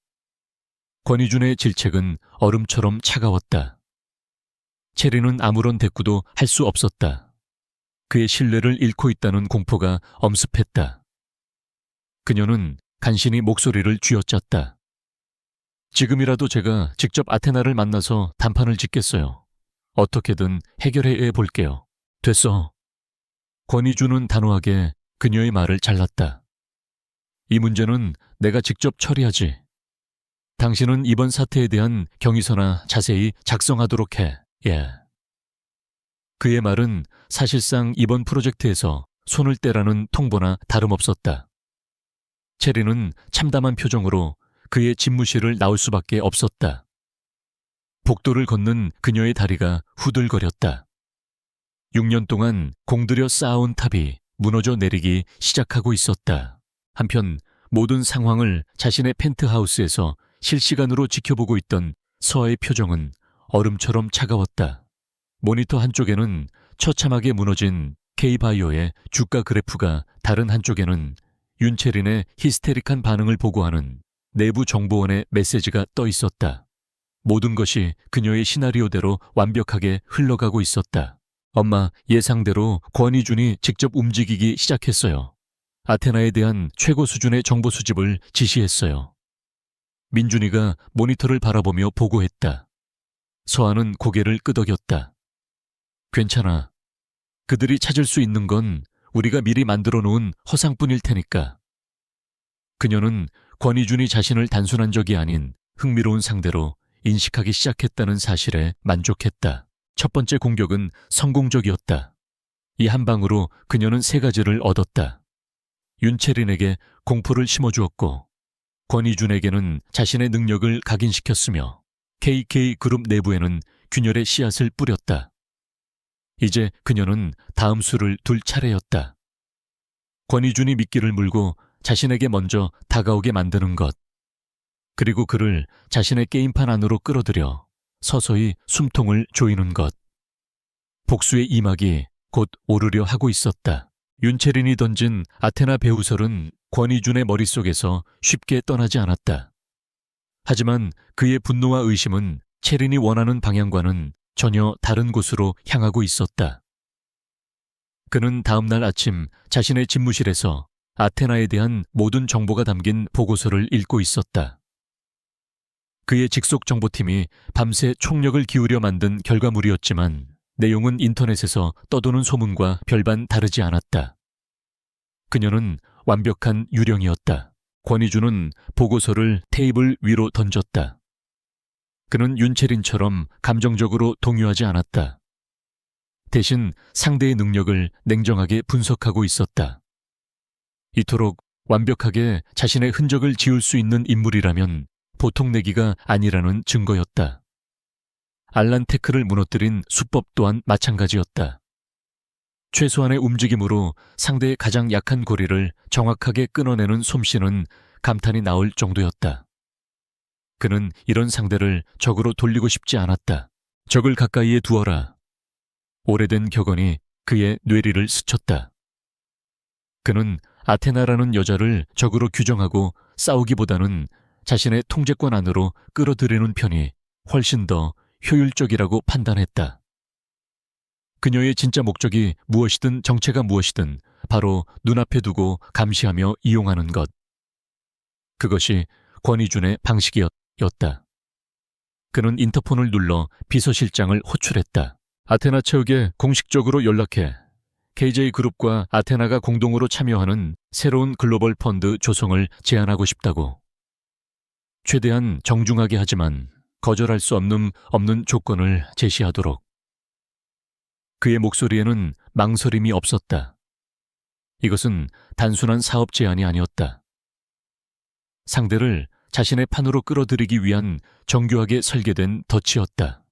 A: 권희준의 질책은 얼음처럼 차가웠다. 체리는 아무런 대꾸도 할 수 없었다. 그의 신뢰를 잃고 있다는 공포가 엄습했다. 그녀는 간신히 목소리를 쥐어짰다. 지금이라도 제가 직접 아테나를 만나서 단판을 짓겠어요. 어떻게든 해결해 볼게요. 됐어. 권희준은 단호하게 그녀의 말을 잘랐다. 이 문제는 내가 직접 처리하지. 당신은 이번 사태에 대한 경위서나 자세히 작성하도록 해. 예. 그의 말은 사실상 이번 프로젝트에서 손을 떼라는 통보나 다름없었다. 체리는 참담한 표정으로 그의 집무실을 나올 수밖에 없었다. 복도를 걷는 그녀의 다리가 후들거렸다. 6년 동안 공들여 쌓아온 탑이 무너져 내리기 시작하고 있었다. 한편 모든 상황을 자신의 펜트하우스에서 실시간으로 지켜보고 있던 서아의 표정은 얼음처럼 차가웠다. 모니터 한쪽에는 처참하게 무너진 K바이오의 주가 그래프가, 다른 한쪽에는 윤채린의 히스테릭한 반응을 보고하는 내부 정보원의 메시지가 떠 있었다. 모든 것이 그녀의 시나리오대로 완벽하게 흘러가고 있었다. 엄마, 예상대로 권희준이 직접 움직이기 시작했어요. 아테나에 대한 최고 수준의 정보 수집을 지시했어요. 민준이가 모니터를 바라보며 보고했다. 서아는 고개를 끄덕였다. 괜찮아. 그들이 찾을 수 있는 건 우리가 미리 만들어 놓은 허상뿐일 테니까. 그녀는 권희준이 자신을 단순한 적이 아닌 흥미로운 상대로 인식하기 시작했다는 사실에 만족했다. 첫 번째 공격은 성공적이었다. 이 한 방으로 그녀는 세 가지를 얻었다. 윤채린에게 공포를 심어주었고, 권희준에게는 자신의 능력을 각인시켰으며, KK그룹 내부에는 균열의 씨앗을 뿌렸다. 이제 그녀는 다음 수를 둘 차례였다. 권희준이 미끼를 물고 자신에게 먼저 다가오게 만드는 것, 그리고 그를 자신의 게임판 안으로 끌어들여 서서히 숨통을 조이는 것. 복수의 이막이 곧 오르려 하고 있었다. 윤채린이 던진 아테나 배우설은 권희준의 머릿속에서 쉽게 떠나지 않았다. 하지만 그의 분노와 의심은 채린이 원하는 방향과는 전혀 다른 곳으로 향하고 있었다. 그는 다음 날 아침 자신의 집무실에서 아테나에 대한 모든 정보가 담긴 보고서를 읽고 있었다. 그의 직속 정보팀이 밤새 총력을 기울여 만든 결과물이었지만 내용은 인터넷에서 떠도는 소문과 별반 다르지 않았다. 그녀는 완벽한 유령이었다. 권희준은 보고서를 테이블 위로 던졌다. 그는 윤채린처럼 감정적으로 동요하지 않았다. 대신 상대의 능력을 냉정하게 분석하고 있었다. 이토록 완벽하게 자신의 흔적을 지울 수 있는 인물이라면 보통 내기가 아니라는 증거였다. 알란 테크를 무너뜨린 수법 또한 마찬가지였다. 최소한의 움직임으로 상대의 가장 약한 고리를 정확하게 끊어내는 솜씨는 감탄이 나올 정도였다. 그는 이런 상대를 적으로 돌리고 싶지 않았다. 적을 가까이에 두어라. 오래된 격언이 그의 뇌리를 스쳤다. 그는 아테나라는 여자를 적으로 규정하고 싸우기보다는 자신의 통제권 안으로 끌어들이는 편이 훨씬 더 효율적이라고 판단했다. 그녀의 진짜 목적이 무엇이든 정체가 무엇이든 바로 눈앞에 두고 감시하며 이용하는 것. 그것이 권희준의 방식이었다. 그는 인터폰을 눌러 비서실장을 호출했다. 아테나 체육에 공식적으로 연락해 KJ그룹과 아테나가 공동으로 참여하는 새로운 글로벌 펀드 조성을 제안하고 싶다고. 최대한 정중하게 하지만 거절할 수 없는 조건을 제시하도록. 그의 목소리에는 망설임이 없었다. 이것은 단순한 사업 제안이 아니었다. 상대를 자신의 판으로 끌어들이기 위한 정교하게 설계된 덫이었다.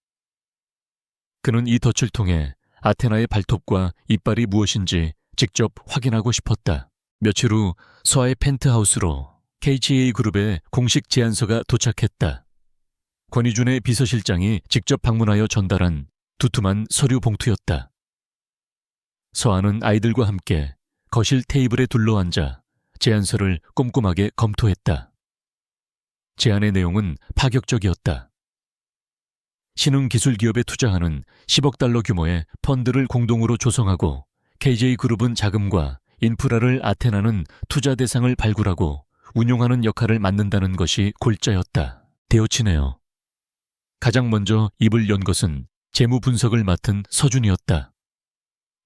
A: 그는 이 덫을 통해 아테나의 발톱과 이빨이 무엇인지 직접 확인하고 싶었다. 며칠 후 서하의 펜트하우스로 KGA그룹의 공식 제안서가 도착했다. 권희준의 비서실장이 직접 방문하여 전달한 두툼한 서류 봉투였다. 서하는 아이들과 함께 거실 테이블에 둘러앉아 제안서를 꼼꼼하게 검토했다. 제안의 내용은 파격적이었다. 신흥기술기업에 투자하는 10억 달러 규모의 펀드를 공동으로 조성하고 KJ그룹은 자금과 인프라를 아테나는 투자 대상을 발굴하고 운용하는 역할을 맡는다는 것이 골자였다. 되어치네요. 가장 먼저 입을 연 것은 재무 분석을 맡은 서준이었다.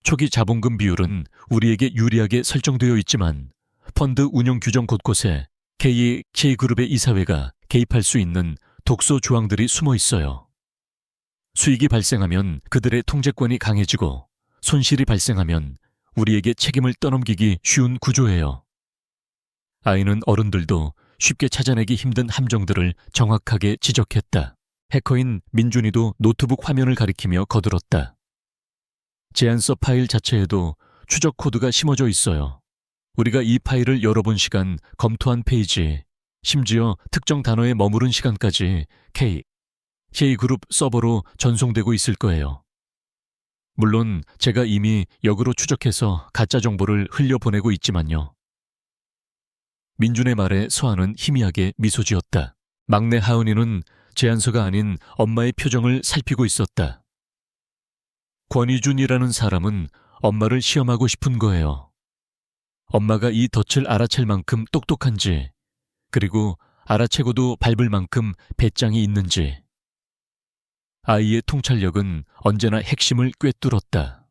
A: 초기 자본금 비율은 우리에게 유리하게 설정되어 있지만 펀드 운용 규정 곳곳에 K그룹의 이사회가 개입할 수 있는 독소 조항들이 숨어 있어요. 수익이 발생하면 그들의 통제권이 강해지고 손실이 발생하면 우리에게 책임을 떠넘기기 쉬운 구조예요. 아이는 어른들도 쉽게 찾아내기 힘든 함정들을 정확하게 지적했다. 해커인 민준이도 노트북 화면을 가리키며 거들었다. 제안서 파일 자체에도 추적 코드가 심어져 있어요. 우리가 이 파일을 열어본 시간, 검토한 페이지, 심지어 특정 단어에 머무른 시간까지 K그룹 서버로 전송되고 있을 거예요. 물론 제가 이미 역으로 추적해서 가짜 정보를 흘려보내고 있지만요. 민준의 말에 서하는 희미하게 미소 지었다. 막내 하은이는 제안서가 아닌 엄마의 표정을 살피고 있었다. 권희준이라는 사람은 엄마를 시험하고 싶은 거예요. 엄마가 이 덫을 알아챌 만큼 똑똑한지, 그리고 알아채고도 밟을 만큼 배짱이 있는지. 아이의 통찰력은 언제나 핵심을 꿰뚫었다.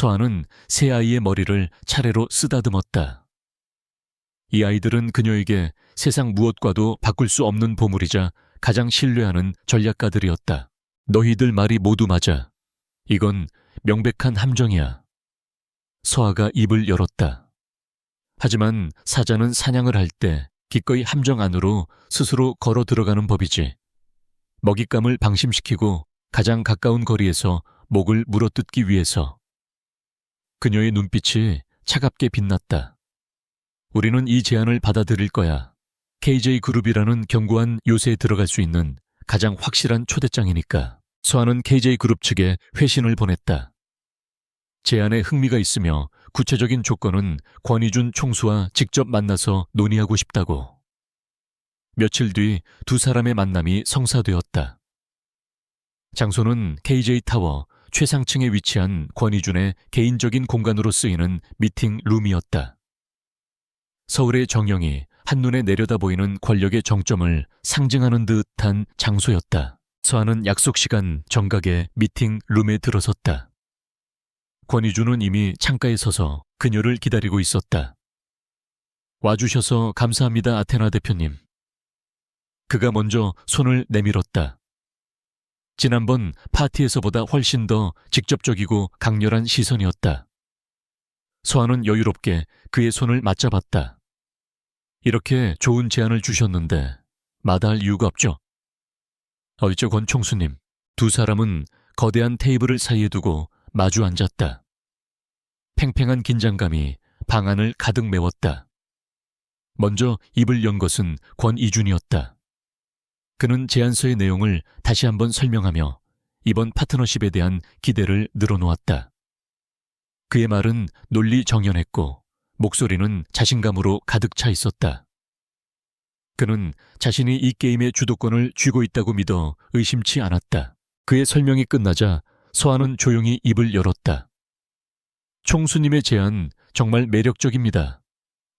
A: 서아는 세 아이의 머리를 차례로 쓰다듬었다. 이 아이들은 그녀에게 세상 무엇과도 바꿀 수 없는 보물이자 가장 신뢰하는 전략가들이었다. 너희들 말이 모두 맞아. 이건 명백한 함정이야. 서아가 입을 열었다. 하지만 사자는 사냥을 할 때 기꺼이 함정 안으로 스스로 걸어 들어가는 법이지. 먹잇감을 방심시키고 가장 가까운 거리에서 목을 물어뜯기 위해서. 그녀의 눈빛이 차갑게 빛났다. 우리는 이 제안을 받아들일 거야. KJ그룹이라는 견고한 요새에 들어갈 수 있는 가장 확실한 초대장이니까. 서아는 KJ그룹 측에 회신을 보냈다. 제안에 흥미가 있으며 구체적인 조건은 권희준 총수와 직접 만나서 논의하고 싶다고. 며칠 뒤 두 사람의 만남이 성사되었다. 장소는 KJ타워 최상층에 위치한 권희준의 개인적인 공간으로 쓰이는 미팅 룸이었다. 서울의 정령이 한눈에 내려다 보이는 권력의 정점을 상징하는 듯한 장소였다. 서아는 약속 시간 정각에 미팅 룸에 들어섰다. 권희준은 이미 창가에 서서 그녀를 기다리고 있었다. 와주셔서 감사합니다, 아테나 대표님. 그가 먼저 손을 내밀었다. 지난번 파티에서보다 훨씬 더 직접적이고 강렬한 시선이었다. 서아는 여유롭게 그의 손을 맞잡았다. 이렇게 좋은 제안을 주셨는데 마다할 이유가 없죠. 어이저 권 총수님. 두 사람은 거대한 테이블을 사이에 두고 마주 앉았다. 팽팽한 긴장감이 방 안을 가득 메웠다. 먼저 입을 연 것은 권이준이었다. 그는 제안서의 내용을 다시 한번 설명하며 이번 파트너십에 대한 기대를 늘어놓았다. 그의 말은 논리정연했고 목소리는 자신감으로 가득 차 있었다. 그는 자신이 이 게임의 주도권을 쥐고 있다고 믿어 의심치 않았다. 그의 설명이 끝나자 서아는 조용히 입을 열었다. 총수님의 제안 정말 매력적입니다.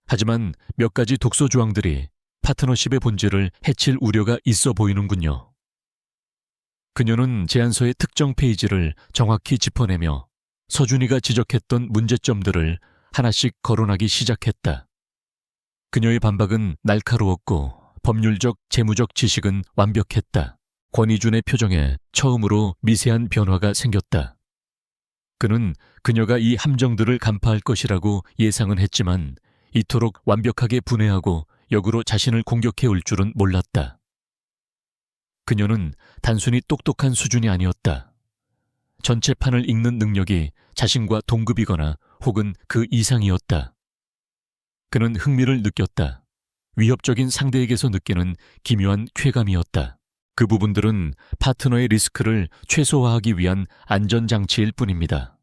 A: 하지만 몇 가지 독소 조항들이 파트너십의 본질을 해칠 우려가 있어 보이는군요. 그녀는 제안서의 특정 페이지를 정확히 짚어내며 서준이가 지적했던 문제점들을 하나씩 거론하기 시작했다. 그녀의 반박은 날카로웠고 법률적, 재무적 지식은 완벽했다. 권희준의 표정에 처음으로 미세한 변화가 생겼다. 그는 그녀가 이 함정들을 간파할 것이라고 예상은 했지만 이토록 완벽하게 분해하고 역으로 자신을 공격해 올 줄은 몰랐다. 그녀는 단순히 똑똑한 수준이 아니었다. 전체 판을 읽는 능력이 자신과 동급이거나 혹은 그 이상이었다. 그는 흥미를 느꼈다. 위협적인 상대에게서 느끼는 기묘한 쾌감이었다. 그 부분들은 파트너의 리스크를 최소화하기 위한 안전장치일 뿐입니다.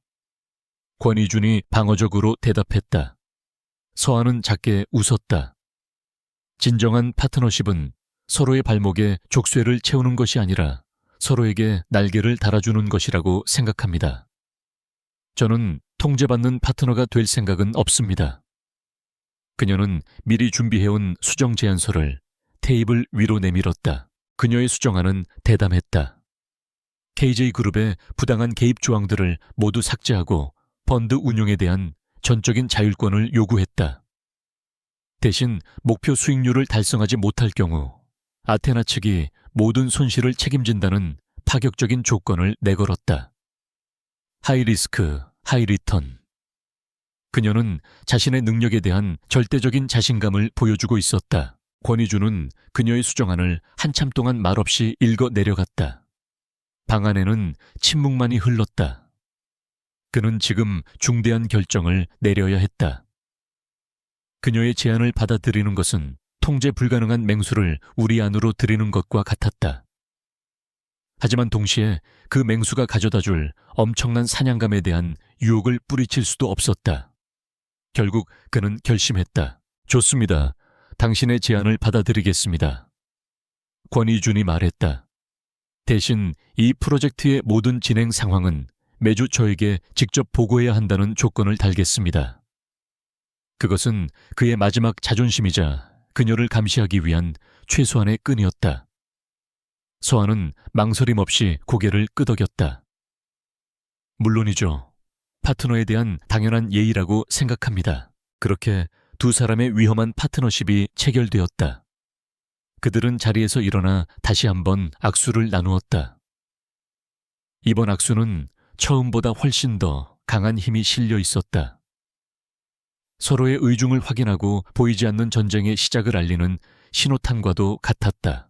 A: 권희준이 방어적으로 대답했다. 서아는 작게 웃었다. 진정한 파트너십은 서로의 발목에 족쇄를 채우는 것이 아니라 서로에게 날개를 달아주는 것이라고 생각합니다. 저는 통제받는 파트너가 될 생각은 없습니다. 그녀는 미리 준비해온 수정 제안서를 테이블 위로 내밀었다. 그녀의 수정안은 대담했다. KJ그룹의 부당한 개입 조항들을 모두 삭제하고 펀드 운용에 대한 전적인 자율권을 요구했다. 대신 목표 수익률을 달성하지 못할 경우 아테나 측이 모든 손실을 책임진다는 파격적인 조건을 내걸었다. 하이 리스크, 하이 리턴. 그녀는 자신의 능력에 대한 절대적인 자신감을 보여주고 있었다. 권희준은 그녀의 수정안을 한참 동안 말없이 읽어 내려갔다. 방 안에는 침묵만이 흘렀다. 그는 지금 중대한 결정을 내려야 했다. 그녀의 제안을 받아들이는 것은 통제 불가능한 맹수를 우리 안으로 들이는 것과 같았다. 하지만 동시에 그 맹수가 가져다줄 엄청난 사냥감에 대한 유혹을 뿌리칠 수도 없었다. 결국 그는 결심했다. 좋습니다. 당신의 제안을 받아들이겠습니다. 권희준이 말했다. 대신 이 프로젝트의 모든 진행 상황은 매주 저에게 직접 보고해야 한다는 조건을 달겠습니다. 그것은 그의 마지막 자존심이자 그녀를 감시하기 위한 최소한의 끈이었다. 서아는 망설임 없이 고개를 끄덕였다. 물론이죠. 파트너에 대한 당연한 예의라고 생각합니다. 그렇게 두 사람의 위험한 파트너십이 체결되었다. 그들은 자리에서 일어나 다시 한번 악수를 나누었다. 이번 악수는 처음보다 훨씬 더 강한 힘이 실려 있었다. 서로의 의중을 확인하고 보이지 않는 전쟁의 시작을 알리는 신호탄과도 같았다.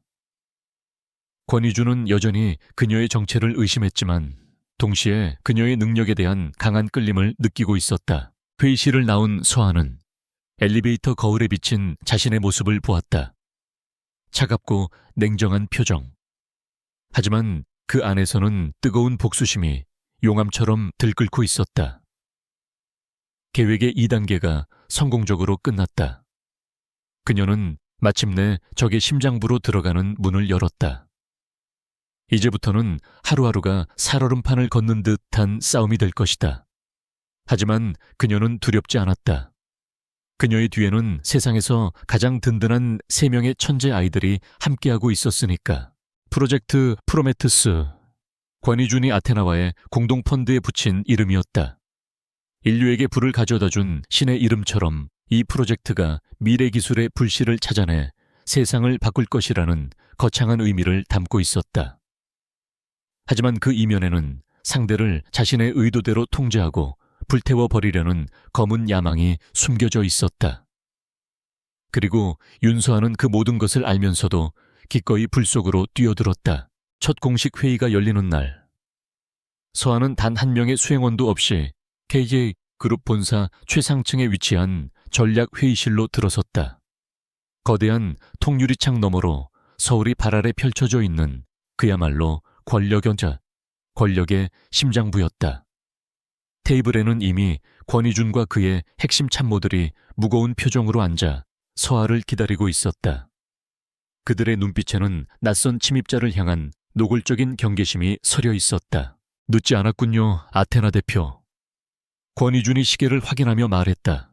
A: 권희주는 여전히 그녀의 정체를 의심했지만 동시에 그녀의 능력에 대한 강한 끌림을 느끼고 있었다. 회의실을 나온 서한은 엘리베이터 거울에 비친 자신의 모습을 보았다. 차갑고 냉정한 표정. 하지만 그 안에서는 뜨거운 복수심이 용암처럼 들끓고 있었다. 계획의 2단계가 성공적으로 끝났다. 그녀는 마침내 적의 심장부로 들어가는 문을 열었다. 이제부터는 하루하루가 살얼음판을 걷는 듯한 싸움이 될 것이다. 하지만 그녀는 두렵지 않았다. 그녀의 뒤에는 세상에서 가장 든든한 3명의 천재 아이들이 함께하고 있었으니까. 프로젝트 프로메테스, 권희준이 아테나와의 공동 펀드에 붙인 이름이었다. 인류에게 불을 가져다준 신의 이름처럼 이 프로젝트가 미래 기술의 불씨를 찾아내 세상을 바꿀 것이라는 거창한 의미를 담고 있었다. 하지만 그 이면에는 상대를 자신의 의도대로 통제하고 불태워버리려는 검은 야망이 숨겨져 있었다. 그리고 윤서아는 그 모든 것을 알면서도 기꺼이 불 속으로 뛰어들었다. 첫 공식 회의가 열리는 날, 서아는 단 한 명의 수행원도 없이 KJ 그룹 본사 최상층에 위치한 전략 회의실로 들어섰다. 거대한 통유리창 너머로 서울이 발 아래 펼쳐져 있는 그야말로 권력의 심장부였다. 테이블에는 이미 권희준과 그의 핵심 참모들이 무거운 표정으로 앉아 서아를 기다리고 있었다. 그들의 눈빛에는 낯선 침입자를 향한 노골적인 경계심이 서려 있었다. 늦지 않았군요, 아테나 대표. 권희준이 시계를 확인하며 말했다.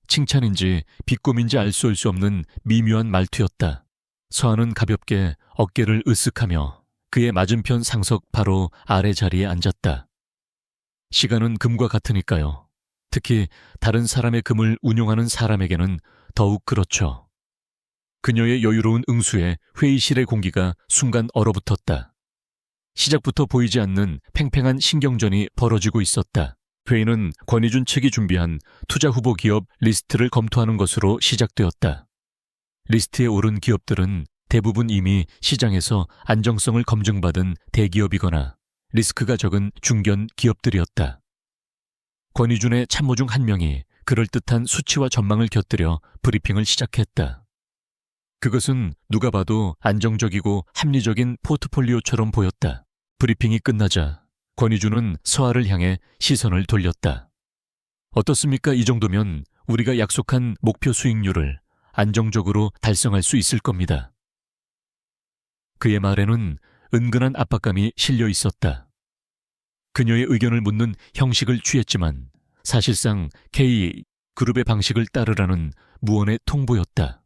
A: 칭찬인지 비꼼인지 알 수 없는 미묘한 말투였다. 서아는 가볍게 어깨를 으쓱하며 그의 맞은편 상석 바로 아래 자리에 앉았다. 시간은 금과 같으니까요. 특히 다른 사람의 금을 운용하는 사람에게는 더욱 그렇죠. 그녀의 여유로운 응수에 회의실의 공기가 순간 얼어붙었다. 시작부터 보이지 않는 팽팽한 신경전이 벌어지고 있었다. 회의는 권희준 측이 준비한 투자 후보 기업 리스트를 검토하는 것으로 시작되었다. 리스트에 오른 기업들은 대부분 이미 시장에서 안정성을 검증받은 대기업이거나 리스크가 적은 중견 기업들이었다. 권희준의 참모 중 한 명이 그럴듯한 수치와 전망을 곁들여 브리핑을 시작했다. 그것은 누가 봐도 안정적이고 합리적인 포트폴리오처럼 보였다. 브리핑이 끝나자 권희준은 서아를 향해 시선을 돌렸다. 어떻습니까? 이 정도면 우리가 약속한 목표 수익률을 안정적으로 달성할 수 있을 겁니다. 그의 말에는 은근한 압박감이 실려 있었다. 그녀의 의견을 묻는 형식을 취했지만 사실상 K그룹의 방식을 따르라는 무언의 통보였다.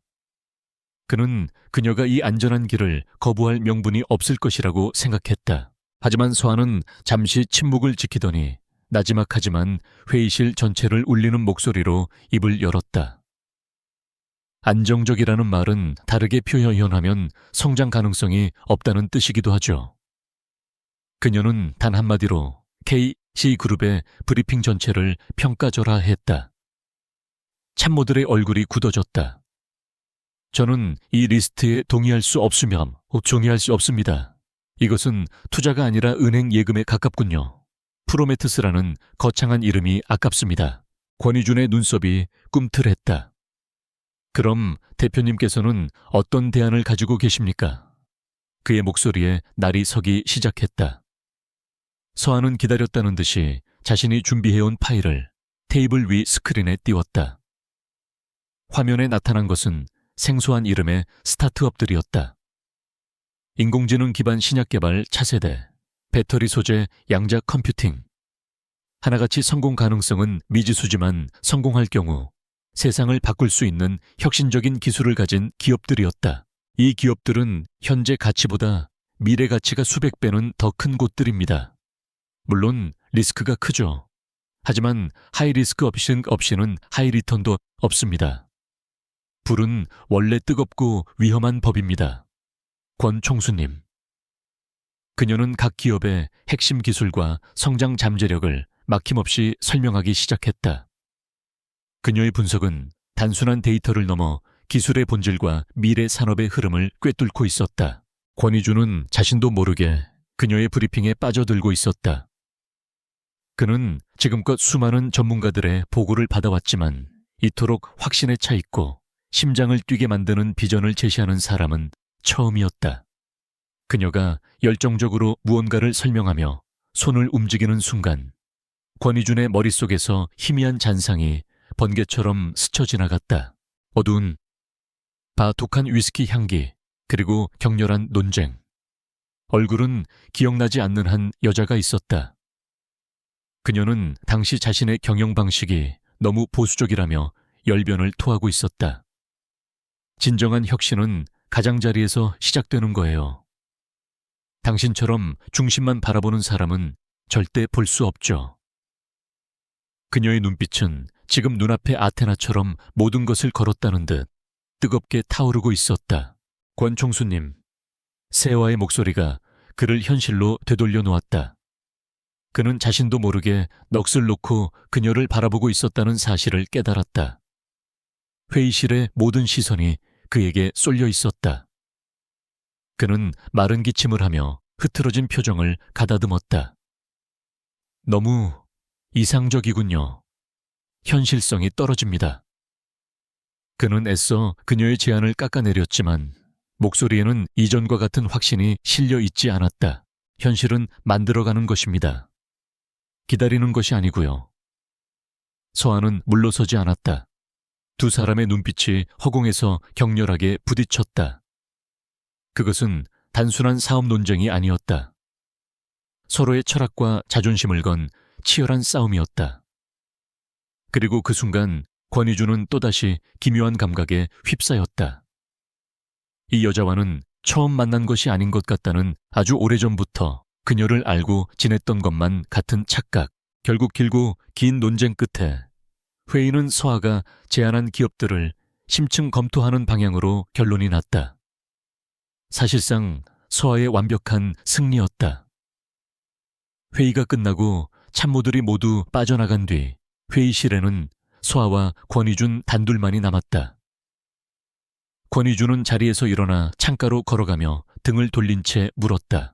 A: 그는 그녀가 이 안전한 길을 거부할 명분이 없을 것이라고 생각했다. 하지만 서아는 잠시 침묵을 지키더니 나지막하지만 회의실 전체를 울리는 목소리로 입을 열었다. 안정적이라는 말은 다르게 표현하면 성장 가능성이 없다는 뜻이기도 하죠. 그녀는 단 한마디로 KC그룹의 브리핑 전체를 평가절하했다. 참모들의 얼굴이 굳어졌다. 저는 이 리스트에 동의할 수 없습니다. 이것은 투자가 아니라 은행 예금에 가깝군요. 프로메테스라는 거창한 이름이 아깝습니다. 권희준의 눈썹이 꿈틀했다. 그럼 대표님께서는 어떤 대안을 가지고 계십니까? 그의 목소리에 날이 서기 시작했다. 서아는 기다렸다는 듯이 자신이 준비해온 파일을 테이블 위 스크린에 띄웠다. 화면에 나타난 것은 생소한 이름의 스타트업들이었다. 인공지능 기반 신약 개발 차세대, 배터리 소재 양자 컴퓨팅. 하나같이 성공 가능성은 미지수지만 성공할 경우 세상을 바꿀 수 있는 혁신적인 기술을 가진 기업들이었다. 이 기업들은 현재 가치보다 미래 가치가 수백 배는 더 큰 곳들입니다. 물론 리스크가 크죠. 하지만 하이리스크 없이는 하이리턴도 없습니다. 불은 원래 뜨겁고 위험한 법입니다. 권 총수님. 그녀는 각 기업의 핵심 기술과 성장 잠재력을 막힘없이 설명하기 시작했다. 그녀의 분석은 단순한 데이터를 넘어 기술의 본질과 미래 산업의 흐름을 꿰뚫고 있었다. 권희주는 자신도 모르게 그녀의 브리핑에 빠져들고 있었다. 그는 지금껏 수많은 전문가들의 보고를 받아왔지만 이토록 확신에 차 있고 심장을 뛰게 만드는 비전을 제시하는 사람은 처음이었다. 그녀가 열정적으로 무언가를 설명하며 손을 움직이는 순간 권희준의 머릿속에서 희미한 잔상이 번개처럼 스쳐 지나갔다. 어두운 독한 위스키 향기, 그리고 격렬한 논쟁. 얼굴은 기억나지 않는 한 여자가 있었다. 그녀는 당시 자신의 경영 방식이 너무 보수적이라며 열변을 토하고 있었다. 진정한 혁신은 가장자리에서 시작되는 거예요. 당신처럼 중심만 바라보는 사람은 절대 볼 수 없죠. 그녀의 눈빛은 지금 눈앞의 아테나처럼 모든 것을 걸었다는 듯 뜨겁게 타오르고 있었다. 권 총수님, 세화의 목소리가 그를 현실로 되돌려 놓았다. 그는 자신도 모르게 넋을 놓고 그녀를 바라보고 있었다는 사실을 깨달았다. 회의실의 모든 시선이 그에게 쏠려 있었다. 그는 마른 기침을 하며 흐트러진 표정을 가다듬었다. 너무 이상적이군요. 현실성이 떨어집니다. 그는 애써 그녀의 제안을 깎아내렸지만 목소리에는 이전과 같은 확신이 실려 있지 않았다. 현실은 만들어가는 것입니다. 기다리는 것이 아니고요. 서한은 물러서지 않았다. 두 사람의 눈빛이 허공에서 격렬하게 부딪혔다. 그것은 단순한 사업 논쟁이 아니었다. 서로의 철학과 자존심을 건 치열한 싸움이었다. 그리고 그 순간 권희주는 또다시 기묘한 감각에 휩싸였다. 이 여자와는 처음 만난 것이 아닌 것 같다는 아주 오래전부터 그녀를 알고 지냈던 것만 같은 착각. 결국 길고 긴 논쟁 끝에 회의는 서아가 제안한 기업들을 심층 검토하는 방향으로 결론이 났다. 사실상 서아의 완벽한 승리였다. 회의가 끝나고 참모들이 모두 빠져나간 뒤 회의실에는 서아와 권희준 단둘만이 남았다. 권희준은 자리에서 일어나 창가로 걸어가며 등을 돌린 채 물었다.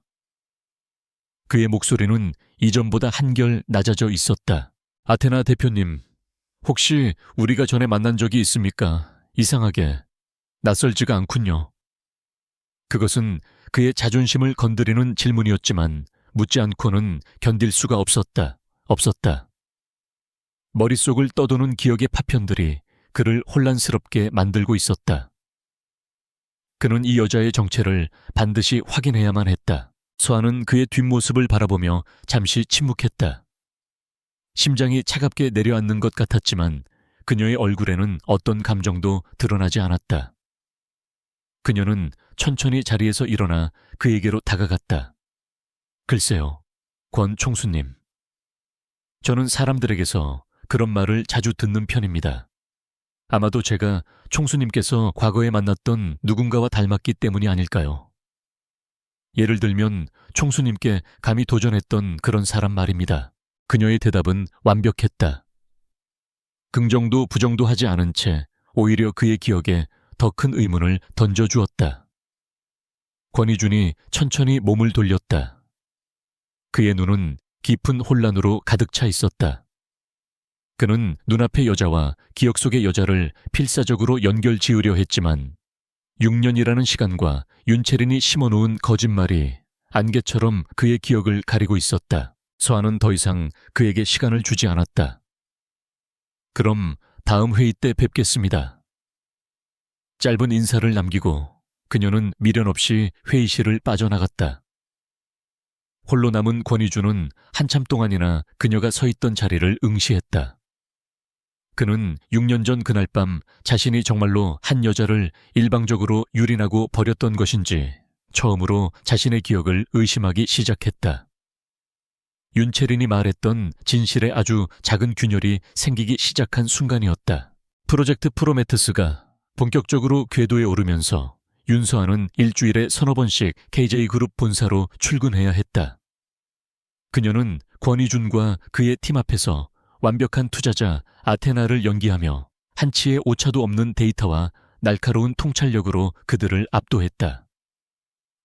A: 그의 목소리는 이전보다 한결 낮아져 있었다. 아테나 대표님, 혹시 우리가 전에 만난 적이 있습니까? 이상하게 낯설지가 않군요. 그것은 그의 자존심을 건드리는 질문이었지만 묻지 않고는 견딜 수가 없었다. 머릿속을 떠도는 기억의 파편들이 그를 혼란스럽게 만들고 있었다. 그는 이 여자의 정체를 반드시 확인해야만 했다. 서아는 그의 뒷모습을 바라보며 잠시 침묵했다. 심장이 차갑게 내려앉는 것 같았지만 그녀의 얼굴에는 어떤 감정도 드러나지 않았다. 그녀는 천천히 자리에서 일어나 그에게로 다가갔다. 글쎄요, 권 총수님. 저는 사람들에게서 그런 말을 자주 듣는 편입니다. 아마도 제가 총수님께서 과거에 만났던 누군가와 닮았기 때문이 아닐까요? 예를 들면 총수님께 감히 도전했던 그런 사람 말입니다. 그녀의 대답은 완벽했다. 긍정도 부정도 하지 않은 채 오히려 그의 기억에 더 큰 의문을 던져주었다. 권희준이 천천히 몸을 돌렸다. 그의 눈은 깊은 혼란으로 가득 차 있었다. 그는 눈앞의 여자와 기억 속의 여자를 필사적으로 연결 지으려 했지만 6년이라는 시간과 윤채린이 심어놓은 거짓말이 안개처럼 그의 기억을 가리고 있었다. 서아는 더 이상 그에게 시간을 주지 않았다. 그럼 다음 회의 때 뵙겠습니다. 짧은 인사를 남기고 그녀는 미련 없이 회의실을 빠져나갔다. 홀로 남은 권희준은 한참 동안이나 그녀가 서 있던 자리를 응시했다. 그는 6년 전 그날 밤 자신이 정말로 한 여자를 일방적으로 유린하고 버렸던 것인지 처음으로 자신의 기억을 의심하기 시작했다. 윤채린이 말했던 진실의 아주 작은 균열이 생기기 시작한 순간이었다. 프로젝트 프로메테스가 본격적으로 궤도에 오르면서 윤서아는 일주일에 서너 번씩 KJ그룹 본사로 출근해야 했다. 그녀는 권희준과 그의 팀 앞에서 완벽한 투자자 아테나를 연기하며 한치의 오차도 없는 데이터와 날카로운 통찰력으로 그들을 압도했다.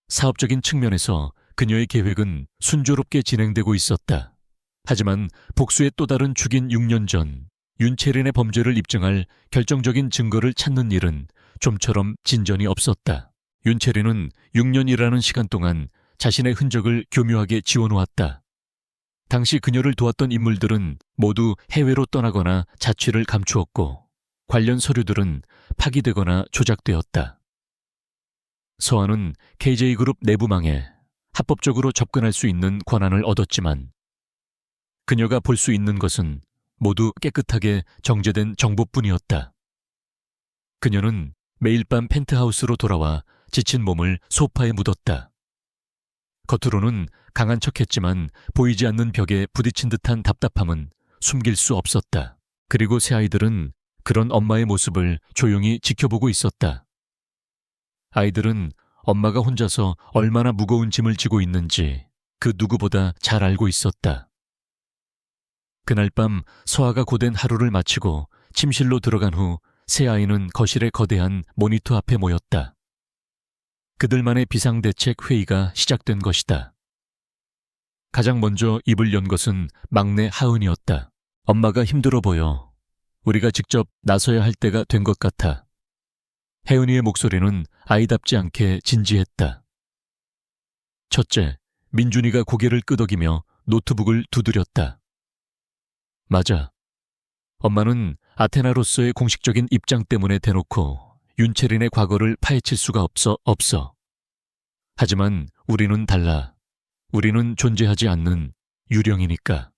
A: 사업적인 측면에서 그녀의 계획은 순조롭게 진행되고 있었다. 하지만 복수의 또 다른 축인 6년 전 윤채린의 범죄를 입증할 결정적인 증거를 찾는 일은 좀처럼 진전이 없었다. 윤채린은 6년이라는 시간 동안 자신의 흔적을 교묘하게 지워놓았다. 당시 그녀를 도왔던 인물들은 모두 해외로 떠나거나 자취를 감추었고 관련 서류들은 파기되거나 조작되었다. 서아는 KJ그룹 내부망에 합법적으로 접근할 수 있는 권한을 얻었지만 그녀가 볼 수 있는 것은 모두 깨끗하게 정제된 정보뿐이었다. 그녀는 매일 밤 펜트하우스로 돌아와 지친 몸을 소파에 묻었다. 겉으로는 강한 척했지만 보이지 않는 벽에 부딪힌 듯한 답답함은 숨길 수 없었다. 그리고 새 아이들은 그런 엄마의 모습을 조용히 지켜보고 있었다. 아이들은 엄마가 혼자서 얼마나 무거운 짐을 지고 있는지 그 누구보다 잘 알고 있었다. 그날 밤 서아가 고된 하루를 마치고 침실로 들어간 후 세 아이는 거실의 거대한 모니터 앞에 모였다. 그들만의 비상대책 회의가 시작된 것이다. 가장 먼저 입을 연 것은 막내 하은이었다. 엄마가 힘들어 보여. 우리가 직접 나서야 할 때가 된 것 같아. 혜은이의 목소리는 아이답지 않게 진지했다. 첫째, 민준이가 고개를 끄덕이며 노트북을 두드렸다. 맞아. 엄마는 아테나로서의 공식적인 입장 때문에 대놓고 윤채린의 과거를 파헤칠 수가 없어. 하지만 우리는 달라. 우리는 존재하지 않는 유령이니까.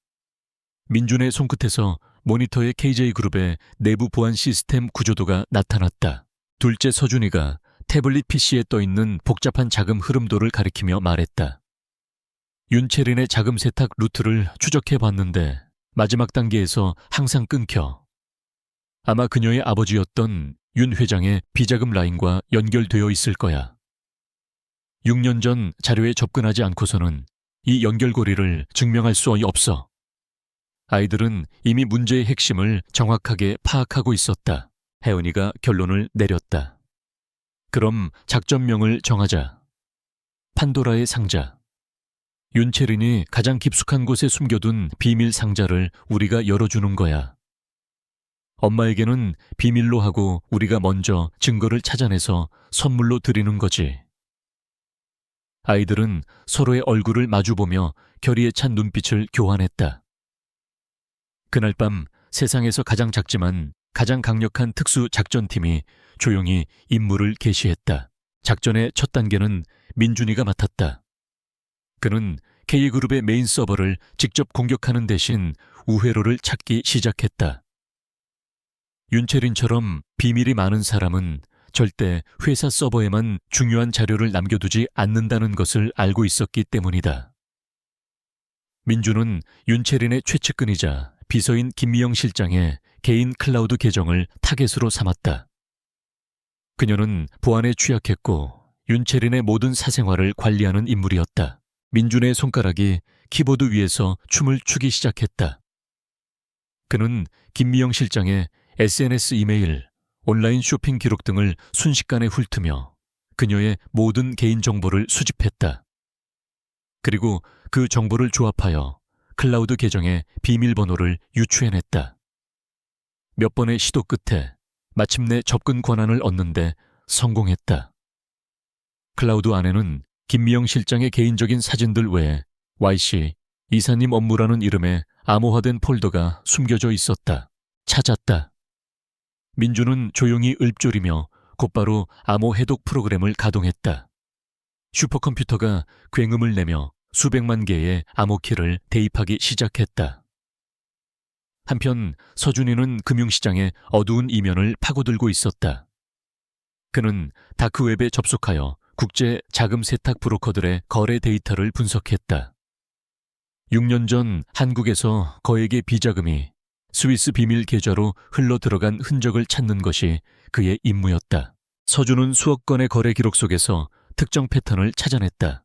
A: 민준의 손끝에서 모니터의 KJ그룹의 내부 보안 시스템 구조도가 나타났다. 둘째 서준이가 태블릿 PC에 떠있는 복잡한 자금 흐름도를 가리키며 말했다. 윤채린의 자금 세탁 루트를 추적해봤는데 마지막 단계에서 항상 끊겨. 아마 그녀의 아버지였던 윤 회장의 비자금 라인과 연결되어 있을 거야. 6년 전 자료에 접근하지 않고서는 이 연결고리를 증명할 수 없어. 아이들은 이미 문제의 핵심을 정확하게 파악하고 있었다. 혜은이가 결론을 내렸다. 그럼 작전명을 정하자. 판도라의 상자. 윤채린이 가장 깊숙한 곳에 숨겨둔 비밀 상자를 우리가 열어주는 거야. 엄마에게는 비밀로 하고 우리가 먼저 증거를 찾아내서 선물로 드리는 거지. 아이들은 서로의 얼굴을 마주보며 결의에 찬 눈빛을 교환했다. 그날 밤 세상에서 가장 작지만 가장 강력한 특수 작전팀이 조용히 임무를 개시했다. 작전의 첫 단계는 민준이가 맡았다. 그는 K그룹의 메인 서버를 직접 공격하는 대신 우회로를 찾기 시작했다. 윤채린처럼 비밀이 많은 사람은 절대 회사 서버에만 중요한 자료를 남겨두지 않는다는 것을 알고 있었기 때문이다. 민준은 윤채린의 최측근이자 비서인 김미영 실장의 개인 클라우드 계정을 타겟으로 삼았다. 그녀는 보안에 취약했고 윤채린의 모든 사생활을 관리하는 인물이었다. 민준의 손가락이 키보드 위에서 춤을 추기 시작했다. 그는 김미영 실장의 SNS 이메일, 온라인 쇼핑 기록 등을 순식간에 훑으며 그녀의 모든 개인정보를 수집했다. 그리고 그 정보를 조합하여 클라우드 계정의 비밀번호를 유추해냈다. 몇 번의 시도 끝에 마침내 접근 권한을 얻는데 성공했다. 클라우드 안에는 김미영 실장의 개인적인 사진들 외에 YC, 이사님 업무라는 이름의 암호화된 폴더가 숨겨져 있었다. 찾았다. 민주는 조용히 읊조리며 곧바로 암호 해독 프로그램을 가동했다. 슈퍼컴퓨터가 굉음을 내며 수백만 개의 암호키를 대입하기 시작했다. 한편 서준이는 금융시장의 어두운 이면을 파고들고 있었다. 그는 다크웹에 접속하여 국제 자금 세탁 브로커들의 거래 데이터를 분석했다. 6년 전 한국에서 거액의 비자금이 스위스 비밀 계좌로 흘러 들어간 흔적을 찾는 것이 그의 임무였다. 서준은 수억 건의 거래 기록 속에서 특정 패턴을 찾아냈다.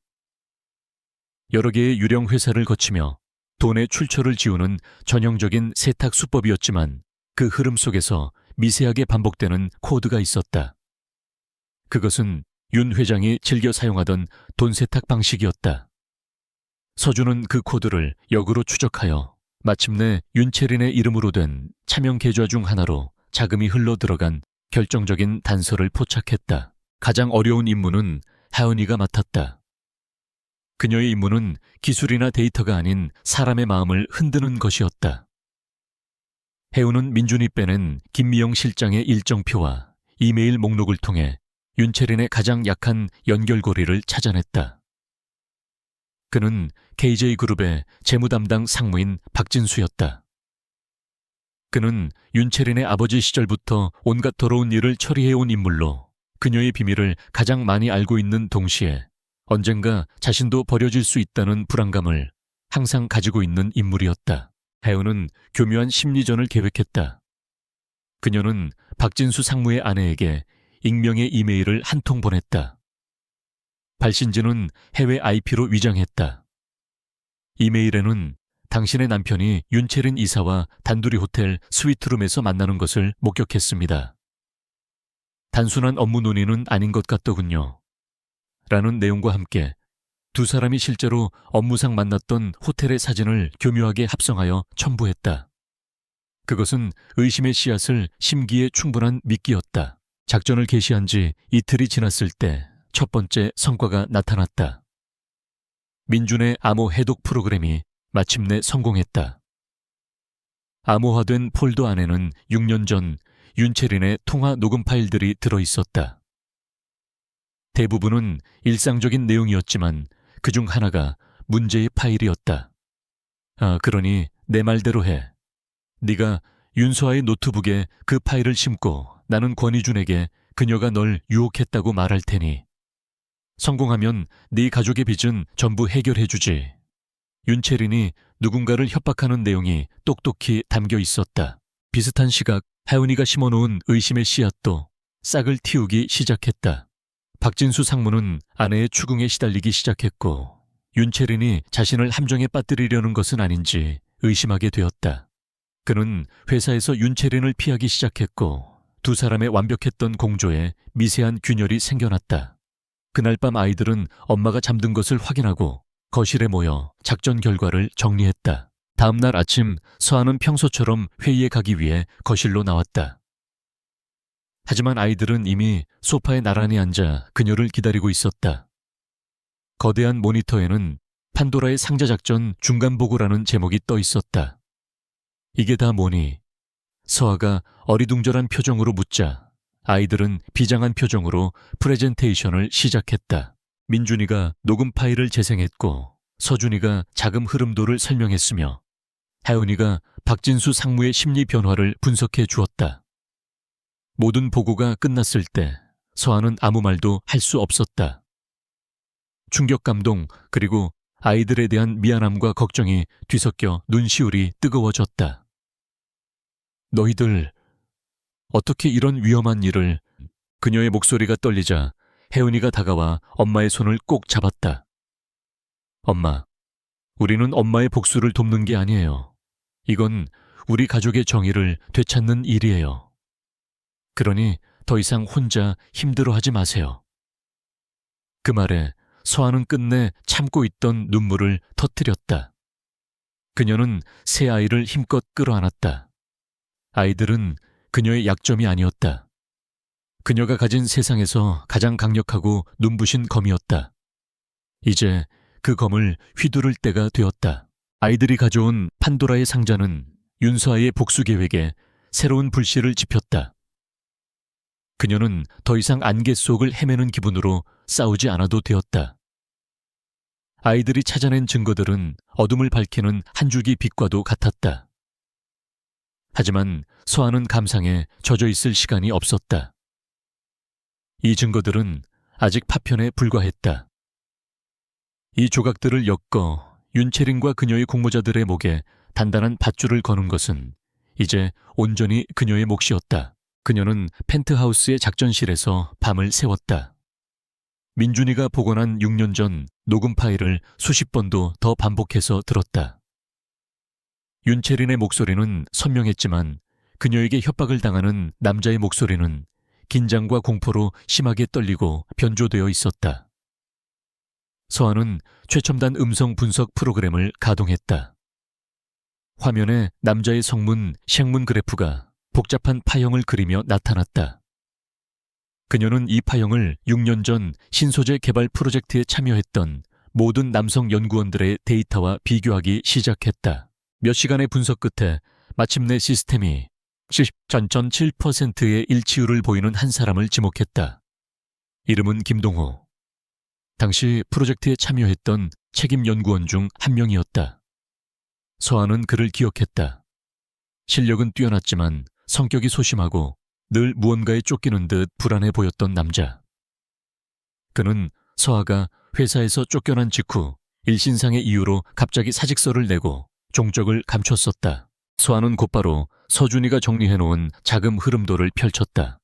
A: 여러 개의 유령 회사를 거치며 돈의 출처를 지우는 전형적인 세탁 수법이었지만 그 흐름 속에서 미세하게 반복되는 코드가 있었다. 그것은 윤 회장이 즐겨 사용하던 돈 세탁 방식이었다. 서준은 그 코드를 역으로 추적하여 마침내 윤채린의 이름으로 된 차명 계좌 중 하나로 자금이 흘러 들어간 결정적인 단서를 포착했다. 가장 어려운 임무는 하은이가 맡았다. 그녀의 임무는 기술이나 데이터가 아닌 사람의 마음을 흔드는 것이었다. 혜우는 민준이 빼낸 김미영 실장의 일정표와 이메일 목록을 통해 윤채린의 가장 약한 연결고리를 찾아냈다. 그는 KJ그룹의 재무담당 상무인 박진수였다. 그는 윤채린의 아버지 시절부터 온갖 더러운 일을 처리해온 인물로 그녀의 비밀을 가장 많이 알고 있는 동시에 언젠가 자신도 버려질 수 있다는 불안감을 항상 가지고 있는 인물이었다. 혜우는 교묘한 심리전을 계획했다. 그녀는 박진수 상무의 아내에게 익명의 이메일을 한 통 보냈다. 발신지는 해외 IP로 위장했다. 이메일에는 당신의 남편이 윤채린 이사와 단둘이 호텔 스위트룸에서 만나는 것을 목격했습니다. 단순한 업무 논의는 아닌 것 같더군요. 라는 내용과 함께 두 사람이 실제로 업무상 만났던 호텔의 사진을 교묘하게 합성하여 첨부했다. 그것은 의심의 씨앗을 심기에 충분한 미끼였다. 작전을 개시한 지 이틀이 지났을 때 첫 번째 성과가 나타났다. 민준의 암호 해독 프로그램이 마침내 성공했다. 암호화된 폴더 안에는 6년 전 윤채린의 통화 녹음 파일들이 들어있었다. 대부분은 일상적인 내용이었지만 그중 하나가 문제의 파일이었다. 그러니 내 말대로 해. 네가 윤서아의 노트북에 그 파일을 심고 나는 권희준에게 그녀가 널 유혹했다고 말할 테니 성공하면 네 가족의 빚은 전부 해결해주지. 윤채린이 누군가를 협박하는 내용이 똑똑히 담겨 있었다. 비슷한 시각 하은이가 심어놓은 의심의 씨앗도 싹을 틔우기 시작했다. 박진수 상무는 아내의 추궁에 시달리기 시작했고 윤채린이 자신을 함정에 빠뜨리려는 것은 아닌지 의심하게 되었다. 그는 회사에서 윤채린을 피하기 시작했고 두 사람의 완벽했던 공조에 미세한 균열이 생겨났다. 그날 밤 아이들은 엄마가 잠든 것을 확인하고 거실에 모여 작전 결과를 정리했다. 다음 날 아침 서아는 평소처럼 회의에 가기 위해 거실로 나왔다. 하지만 아이들은 이미 소파에 나란히 앉아 그녀를 기다리고 있었다. 거대한 모니터에는 판도라의 상자 작전 중간 보고라는 제목이 떠 있었다. 이게 다 뭐니? 서아가 어리둥절한 표정으로 묻자 아이들은 비장한 표정으로 프레젠테이션을 시작했다. 민준이가 녹음 파일을 재생했고 서준이가 자금 흐름도를 설명했으며 하은이가 박진수 상무의 심리 변화를 분석해 주었다. 모든 보고가 끝났을 때 서아는 아무 말도 할 수 없었다. 충격 감동 그리고 아이들에 대한 미안함과 걱정이 뒤섞여 눈시울이 뜨거워졌다. 너희들 어떻게 이런 위험한 일을... 그녀의 목소리가 떨리자 혜은이가 다가와 엄마의 손을 꼭 잡았다. 엄마, 우리는 엄마의 복수를 돕는 게 아니에요. 이건 우리 가족의 정의를 되찾는 일이에요. 그러니 더 이상 혼자 힘들어하지 마세요. 그 말에 서아는 끝내 참고 있던 눈물을 터뜨렸다. 그녀는 새 아이를 힘껏 끌어안았다. 아이들은 그녀의 약점이 아니었다. 그녀가 가진 세상에서 가장 강력하고 눈부신 검이었다. 이제 그 검을 휘두를 때가 되었다. 아이들이 가져온 판도라의 상자는 윤서아의 복수 계획에 새로운 불씨를 지폈다. 그녀는 더 이상 안개 속을 헤매는 기분으로 싸우지 않아도 되었다. 아이들이 찾아낸 증거들은 어둠을 밝히는 한 줄기 빛과도 같았다. 하지만 서아는 감상에 젖어 있을 시간이 없었다. 이 증거들은 아직 파편에 불과했다. 이 조각들을 엮어 윤채린과 그녀의 공모자들의 목에 단단한 밧줄을 거는 것은 이제 온전히 그녀의 몫이었다. 그녀는 펜트하우스의 작전실에서 밤을 새웠다. 민준이가 복원한 6년 전 녹음 파일을 수십 번도 더 반복해서 들었다. 윤채린의 목소리는 선명했지만 그녀에게 협박을 당하는 남자의 목소리는 긴장과 공포로 심하게 떨리고 변조되어 있었다. 서한은 최첨단 음성 분석 프로그램을 가동했다. 화면에 남자의 성문 샹문 그래프가 복잡한 파형을 그리며 나타났다. 그녀는 이 파형을 6년 전 신소재 개발 프로젝트에 참여했던 모든 남성 연구원들의 데이터와 비교하기 시작했다. 몇 시간의 분석 끝에 마침내 시스템이 7%의 일치율을 보이는 한 사람을 지목했다. 이름은 김동호. 당시 프로젝트에 참여했던 책임 연구원 중 한 명이었다. 서한은 그를 기억했다. 실력은 뛰어났지만 성격이 소심하고 늘 무언가에 쫓기는 듯 불안해 보였던 남자. 그는 서아가 회사에서 쫓겨난 직후 일신상의 이유로 갑자기 사직서를 내고 종적을 감췄었다. 서아는 곧바로 서준이가 정리해놓은 자금 흐름도를 펼쳤다.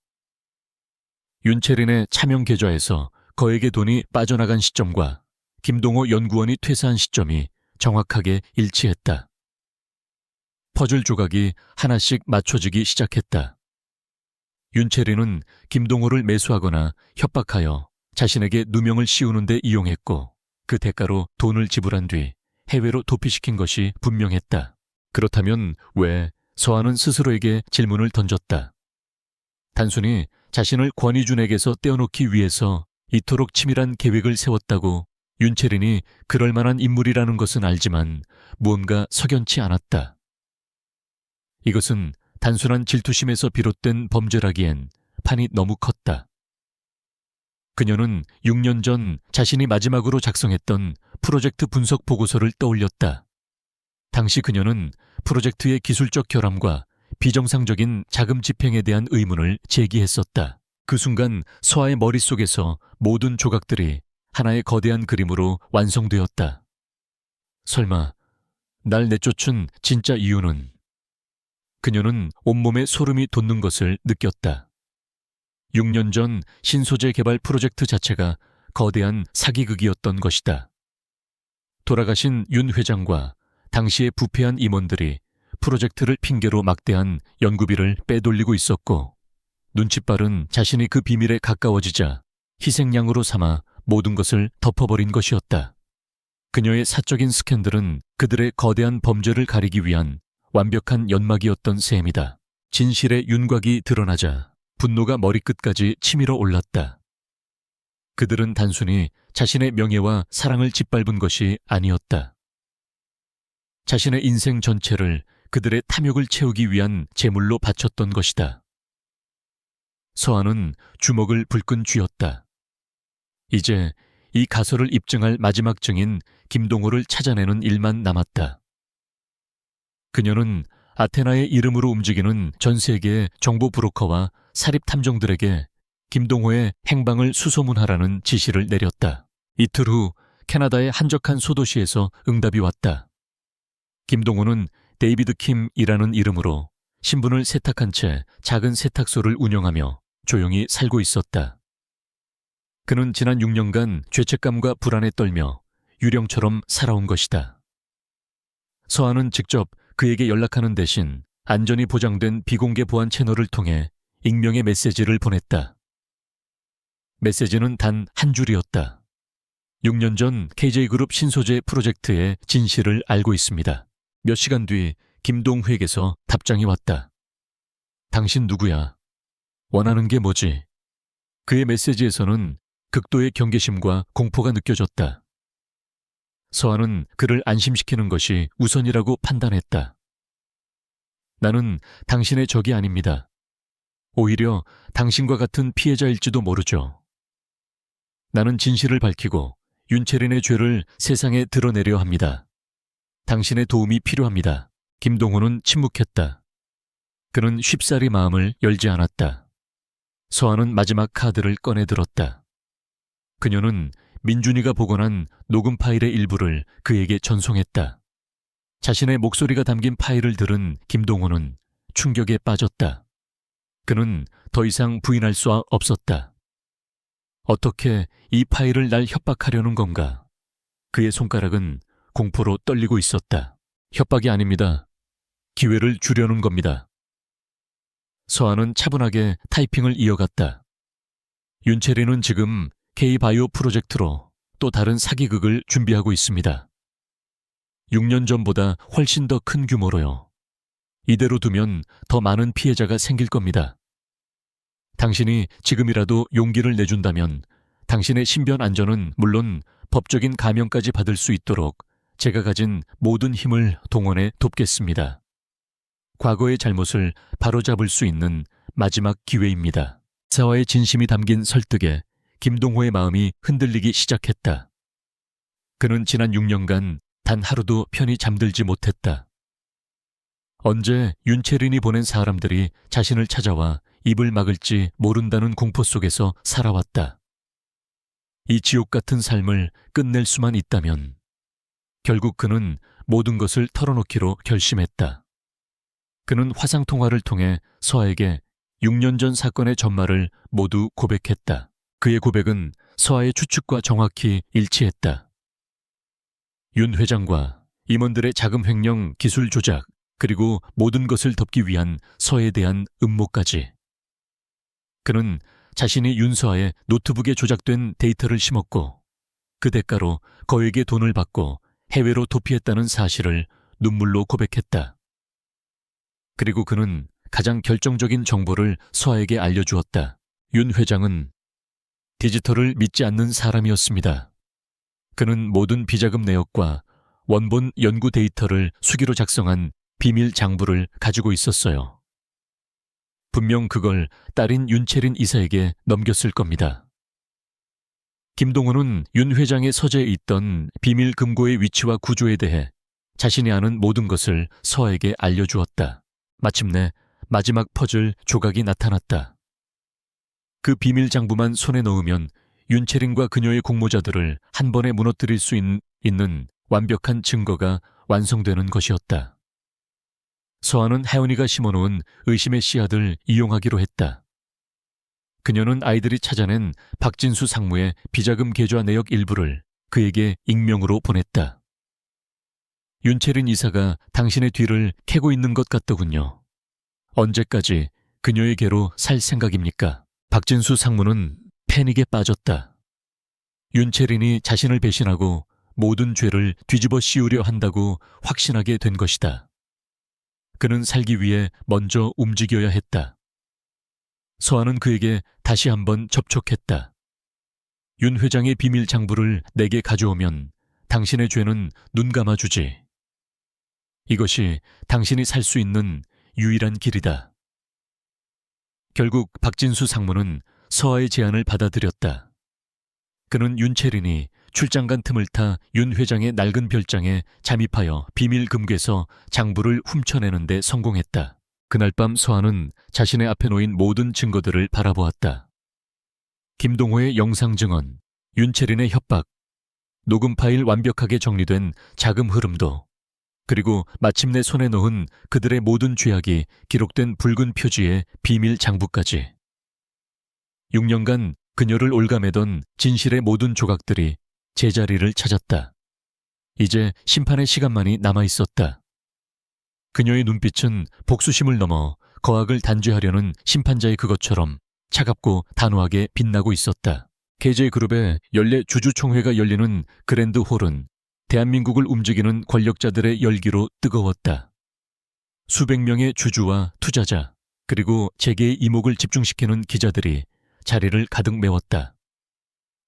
A: 윤채린의 차명 계좌에서 거액의 돈이 빠져나간 시점과 김동호 연구원이 퇴사한 시점이 정확하게 일치했다. 퍼즐 조각이 하나씩 맞춰지기 시작했다. 윤채린은 김동호를 매수하거나 협박하여 자신에게 누명을 씌우는 데 이용했고 그 대가로 돈을 지불한 뒤 해외로 도피시킨 것이 분명했다. 그렇다면 왜 서한은 스스로에게 질문을 던졌다. 단순히 자신을 권희준에게서 떼어놓기 위해서 이토록 치밀한 계획을 세웠다고 윤채린이 그럴 만한 인물이라는 것은 알지만 무언가 석연치 않았다. 이것은 단순한 질투심에서 비롯된 범죄라기엔 판이 너무 컸다. 그녀는 6년 전 자신이 마지막으로 작성했던 프로젝트 분석 보고서를 떠올렸다. 당시 그녀는 프로젝트의 기술적 결함과 비정상적인 자금 집행에 대한 의문을 제기했었다. 그 순간 서아의 머릿속에서 모든 조각들이 하나의 거대한 그림으로 완성되었다. 설마 날 내쫓은 진짜 이유는? 그녀는 온몸에 소름이 돋는 것을 느꼈다. 6년 전 신소재 개발 프로젝트 자체가 거대한 사기극이었던 것이다. 돌아가신 윤 회장과 당시의 부패한 임원들이 프로젝트를 핑계로 막대한 연구비를 빼돌리고 있었고 눈치 빠른 자신이 그 비밀에 가까워지자 희생양으로 삼아 모든 것을 덮어버린 것이었다. 그녀의 사적인 스캔들은 그들의 거대한 범죄를 가리기 위한 완벽한 연막이었던 셈이다. 진실의 윤곽이 드러나자 분노가 머리끝까지 치밀어 올랐다. 그들은 단순히 자신의 명예와 사랑을 짓밟은 것이 아니었다. 자신의 인생 전체를 그들의 탐욕을 채우기 위한 제물로 바쳤던 것이다. 서한은 주먹을 불끈 쥐었다. 이제 이 가설을 입증할 마지막 증인 김동호를 찾아내는 일만 남았다. 그녀는 아테나의 이름으로 움직이는 전 세계의 정보 브로커와 사립 탐정들에게 김동호의 행방을 수소문하라는 지시를 내렸다. 이틀 후 캐나다의 한적한 소도시에서 응답이 왔다. 김동호는 데이비드 킴이라는 이름으로 신분을 세탁한 채 작은 세탁소를 운영하며 조용히 살고 있었다. 그는 지난 6년간 죄책감과 불안에 떨며 유령처럼 살아온 것이다. 서한은 직접 그에게 연락하는 대신 안전이 보장된 비공개 보안 채널을 통해 익명의 메시지를 보냈다. 메시지는 단 한 줄이었다. 6년 전 KJ그룹 신소재 프로젝트의 진실을 알고 있습니다. 몇 시간 뒤 김동회에게서 답장이 왔다. 당신 누구야? 원하는 게 뭐지? 그의 메시지에서는 극도의 경계심과 공포가 느껴졌다. 서한은 그를 안심시키는 것이 우선이라고 판단했다. 나는 당신의 적이 아닙니다. 오히려 당신과 같은 피해자일지도 모르죠. 나는 진실을 밝히고 윤채린의 죄를 세상에 드러내려 합니다. 당신의 도움이 필요합니다. 김동호는 침묵했다. 그는 쉽사리 마음을 열지 않았다. 서한은 마지막 카드를 꺼내 들었다. 그녀는 민준이가 복원한 녹음 파일의 일부를 그에게 전송했다. 자신의 목소리가 담긴 파일을 들은 김동호는 충격에 빠졌다. 그는 더 이상 부인할 수 없었다. 어떻게 이 파일을 날 협박하려는 건가? 그의 손가락은 공포로 떨리고 있었다. 협박이 아닙니다. 기회를 주려는 겁니다. 서한은 차분하게 타이핑을 이어갔다. 윤채리는 지금 K바이오 프로젝트로 또 다른 사기극을 준비하고 있습니다. 6년 전보다 훨씬 더 큰 규모로요. 이대로 두면 더 많은 피해자가 생길 겁니다. 당신이 지금이라도 용기를 내준다면 당신의 신변 안전은 물론 법적인 감형까지 받을 수 있도록 제가 가진 모든 힘을 동원해 돕겠습니다. 과거의 잘못을 바로잡을 수 있는 마지막 기회입니다. 사와의 진심이 담긴 설득에 김동호의 마음이 흔들리기 시작했다. 그는 지난 6년간 단 하루도 편히 잠들지 못했다. 언제 윤채린이 보낸 사람들이 자신을 찾아와 입을 막을지 모른다는 공포 속에서 살아왔다. 이 지옥 같은 삶을 끝낼 수만 있다면 결국 그는 모든 것을 털어놓기로 결심했다. 그는 화상통화를 통해 서아에게 6년 전 사건의 전말을 모두 고백했다. 그의 고백은 서아의 추측과 정확히 일치했다. 윤 회장과 임원들의 자금 횡령, 기술 조작, 그리고 모든 것을 덮기 위한 서에 대한 음모까지. 그는 자신이 윤서아의 노트북에 조작된 데이터를 심었고 그 대가로 거액의 돈을 받고 해외로 도피했다는 사실을 눈물로 고백했다. 그리고 그는 가장 결정적인 정보를 서아에게 알려주었다. 윤 회장은 디지털을 믿지 않는 사람이었습니다. 그는 모든 비자금 내역과 원본 연구 데이터를 수기로 작성한 비밀 장부를 가지고 있었어요. 분명 그걸 딸인 윤채린 이사에게 넘겼을 겁니다. 김동호는 윤 회장의 서재에 있던 비밀 금고의 위치와 구조에 대해 자신이 아는 모든 것을 서아에게 알려주었다. 마침내 마지막 퍼즐 조각이 나타났다. 그 비밀 장부만 손에 넣으면 윤채린과 그녀의 공모자들을 한 번에 무너뜨릴 수 있는 완벽한 증거가 완성되는 것이었다. 서아는 혜원이가 심어놓은 의심의 씨앗을 이용하기로 했다. 그녀는 아이들이 찾아낸 박진수 상무의 비자금 계좌 내역 일부를 그에게 익명으로 보냈다. 윤채린 이사가 당신의 뒤를 캐고 있는 것 같더군요. 언제까지 그녀의 개로 살 생각입니까? 박진수 상무는 패닉에 빠졌다. 윤채린이 자신을 배신하고 모든 죄를 뒤집어 씌우려 한다고 확신하게 된 것이다. 그는 살기 위해 먼저 움직여야 했다. 서아는 그에게 다시 한번 접촉했다. 윤 회장의 비밀 장부를 내게 가져오면 당신의 죄는 눈 감아주지. 이것이 당신이 살 수 있는 유일한 길이다. 결국 박진수 상무는 서아의 제안을 받아들였다. 그는 윤채린이 출장 간 틈을 타 윤 회장의 낡은 별장에 잠입하여 비밀 금괴에서 장부를 훔쳐내는 데 성공했다. 그날 밤 서아는 자신의 앞에 놓인 모든 증거들을 바라보았다. 김동호의 영상 증언, 윤채린의 협박, 녹음 파일 완벽하게 정리된 자금 흐름도, 그리고 마침내 손에 넣은 그들의 모든 죄악이 기록된 붉은 표지의 비밀 장부까지. 6년간 그녀를 올가매던 진실의 모든 조각들이 제자리를 찾았다. 이제 심판의 시간만이 남아있었다. 그녀의 눈빛은 복수심을 넘어 거악을 단죄하려는 심판자의 그것처럼 차갑고 단호하게 빛나고 있었다. KJ그룹의 연례 주주총회가 열리는 그랜드 홀은 대한민국을 움직이는 권력자들의 열기로 뜨거웠다. 수백 명의 주주와 투자자, 그리고 재계의 이목을 집중시키는 기자들이 자리를 가득 메웠다.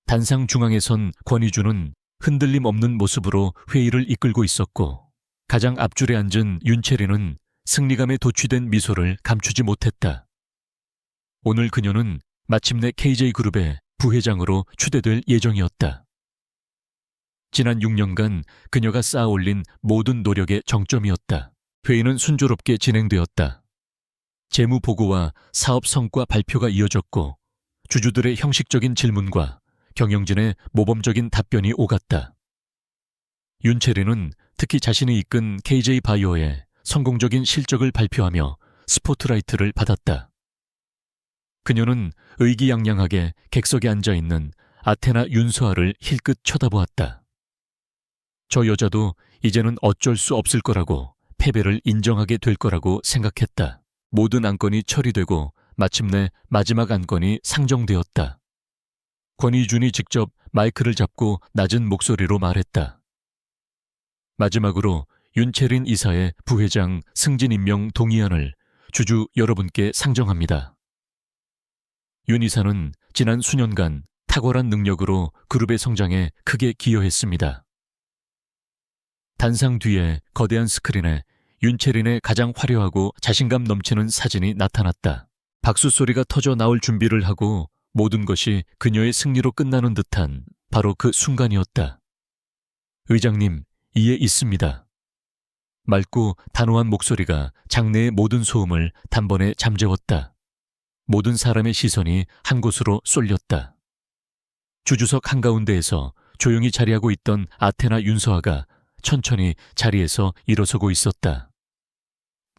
A: 단상 중앙에 선 권위주는 흔들림 없는 모습으로 회의를 이끌고 있었고, 가장 앞줄에 앉은 윤채린은 승리감에 도취된 미소를 감추지 못했다. 오늘 그녀는 마침내 KJ그룹의 부회장으로 추대될 예정이었다. 지난 6년간 그녀가 쌓아올린 모든 노력의 정점이었다. 회의는 순조롭게 진행되었다. 재무 보고와 사업 성과 발표가 이어졌고, 주주들의 형식적인 질문과 경영진의 모범적인 답변이 오갔다. 윤채린은 특히 자신이 이끈 KJ바이오의 성공적인 실적을 발표하며 스포트라이트를 받았다. 그녀는 의기양양하게 객석에 앉아있는 아테나 윤서아를 힐끗 쳐다보았다. 저 여자도 이제는 어쩔 수 없을 거라고, 패배를 인정하게 될 거라고 생각했다. 모든 안건이 처리되고 마침내 마지막 안건이 상정되었다. 권희준이 직접 마이크를 잡고 낮은 목소리로 말했다. 마지막으로 윤채린 이사의 부회장 승진 임명 동의안을 주주 여러분께 상정합니다. 윤 이사는 지난 수년간 탁월한 능력으로 그룹의 성장에 크게 기여했습니다. 단상 뒤에 거대한 스크린에 윤채린의 가장 화려하고 자신감 넘치는 사진이 나타났다. 박수 소리가 터져 나올 준비를 하고 모든 것이 그녀의 승리로 끝나는 듯한 바로 그 순간이었다. 의장님, 이에 있습니다. 맑고 단호한 목소리가 장내의 모든 소음을 단번에 잠재웠다. 모든 사람의 시선이 한 곳으로 쏠렸다. 주주석 한가운데에서 조용히 자리하고 있던 아테나 윤서아가 천천히 자리에서 일어서고 있었다.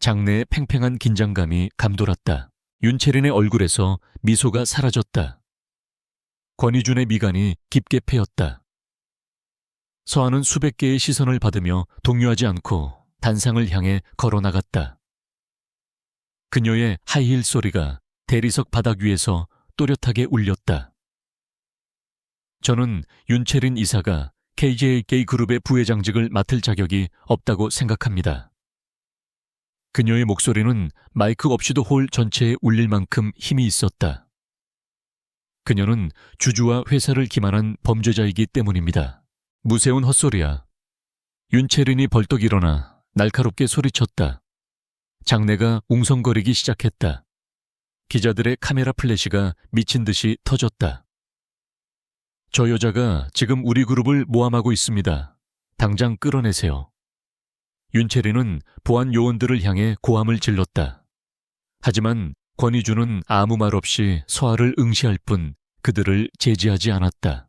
A: 장내의 팽팽한 긴장감이 감돌았다. 윤채린의 얼굴에서 미소가 사라졌다. 권희준의 미간이 깊게 패였다. 서아는 수백 개의 시선을 받으며 동요하지 않고 단상을 향해 걸어나갔다. 그녀의 하이힐 소리가 대리석 바닥 위에서 또렷하게 울렸다. 저는 윤채린 이사가 KJK 그룹의 부회장직을 맡을 자격이 없다고 생각합니다. 그녀의 목소리는 마이크 없이도 홀 전체에 울릴 만큼 힘이 있었다. 그녀는 주주와 회사를 기만한 범죄자이기 때문입니다. 무세운 헛소리야. 윤채린이 벌떡 일어나 날카롭게 소리쳤다. 장내가 웅성거리기 시작했다. 기자들의 카메라 플래시가 미친 듯이 터졌다. 저 여자가 지금 우리 그룹을 모함하고 있습니다. 당장 끌어내세요. 윤채린은 보안 요원들을 향해 고함을 질렀다. 하지만 권희준은 아무 말 없이 서아를 응시할 뿐 그들을 제지하지 않았다.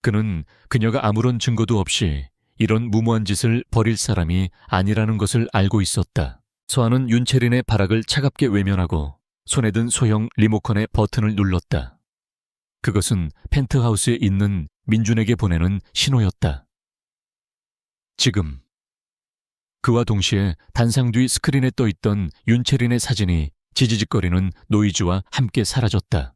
A: 그는 그녀가 아무런 증거도 없이 이런 무모한 짓을 벌일 사람이 아니라는 것을 알고 있었다. 서아는 윤채린의 발악을 차갑게 외면하고 손에 든 소형 리모컨의 버튼을 눌렀다. 그것은 펜트하우스에 있는 민준에게 보내는 신호였다. 지금. 그와 동시에 단상 뒤 스크린에 떠있던 윤채린의 사진이 지지직거리는 노이즈와 함께 사라졌다.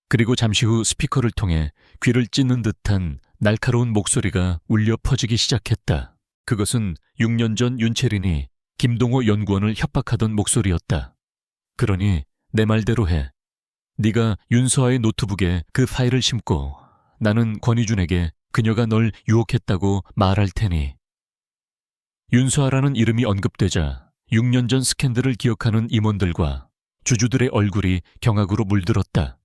A: 그리고 잠시 후 스피커를 통해 귀를 찢는 듯한 날카로운 목소리가 울려 퍼지기 시작했다. 그것은 6년 전 윤채린이 김동호 연구원을 협박하던 목소리였다. 그러니 내 말대로 해. 네가 윤서아의 노트북에 그 파일을 심고 나는 권희준에게 그녀가 널 유혹했다고 말할 테니. 윤서아라는 이름이 언급되자 6년 전 스캔들을 기억하는 임원들과 주주들의 얼굴이 경악으로 물들었다.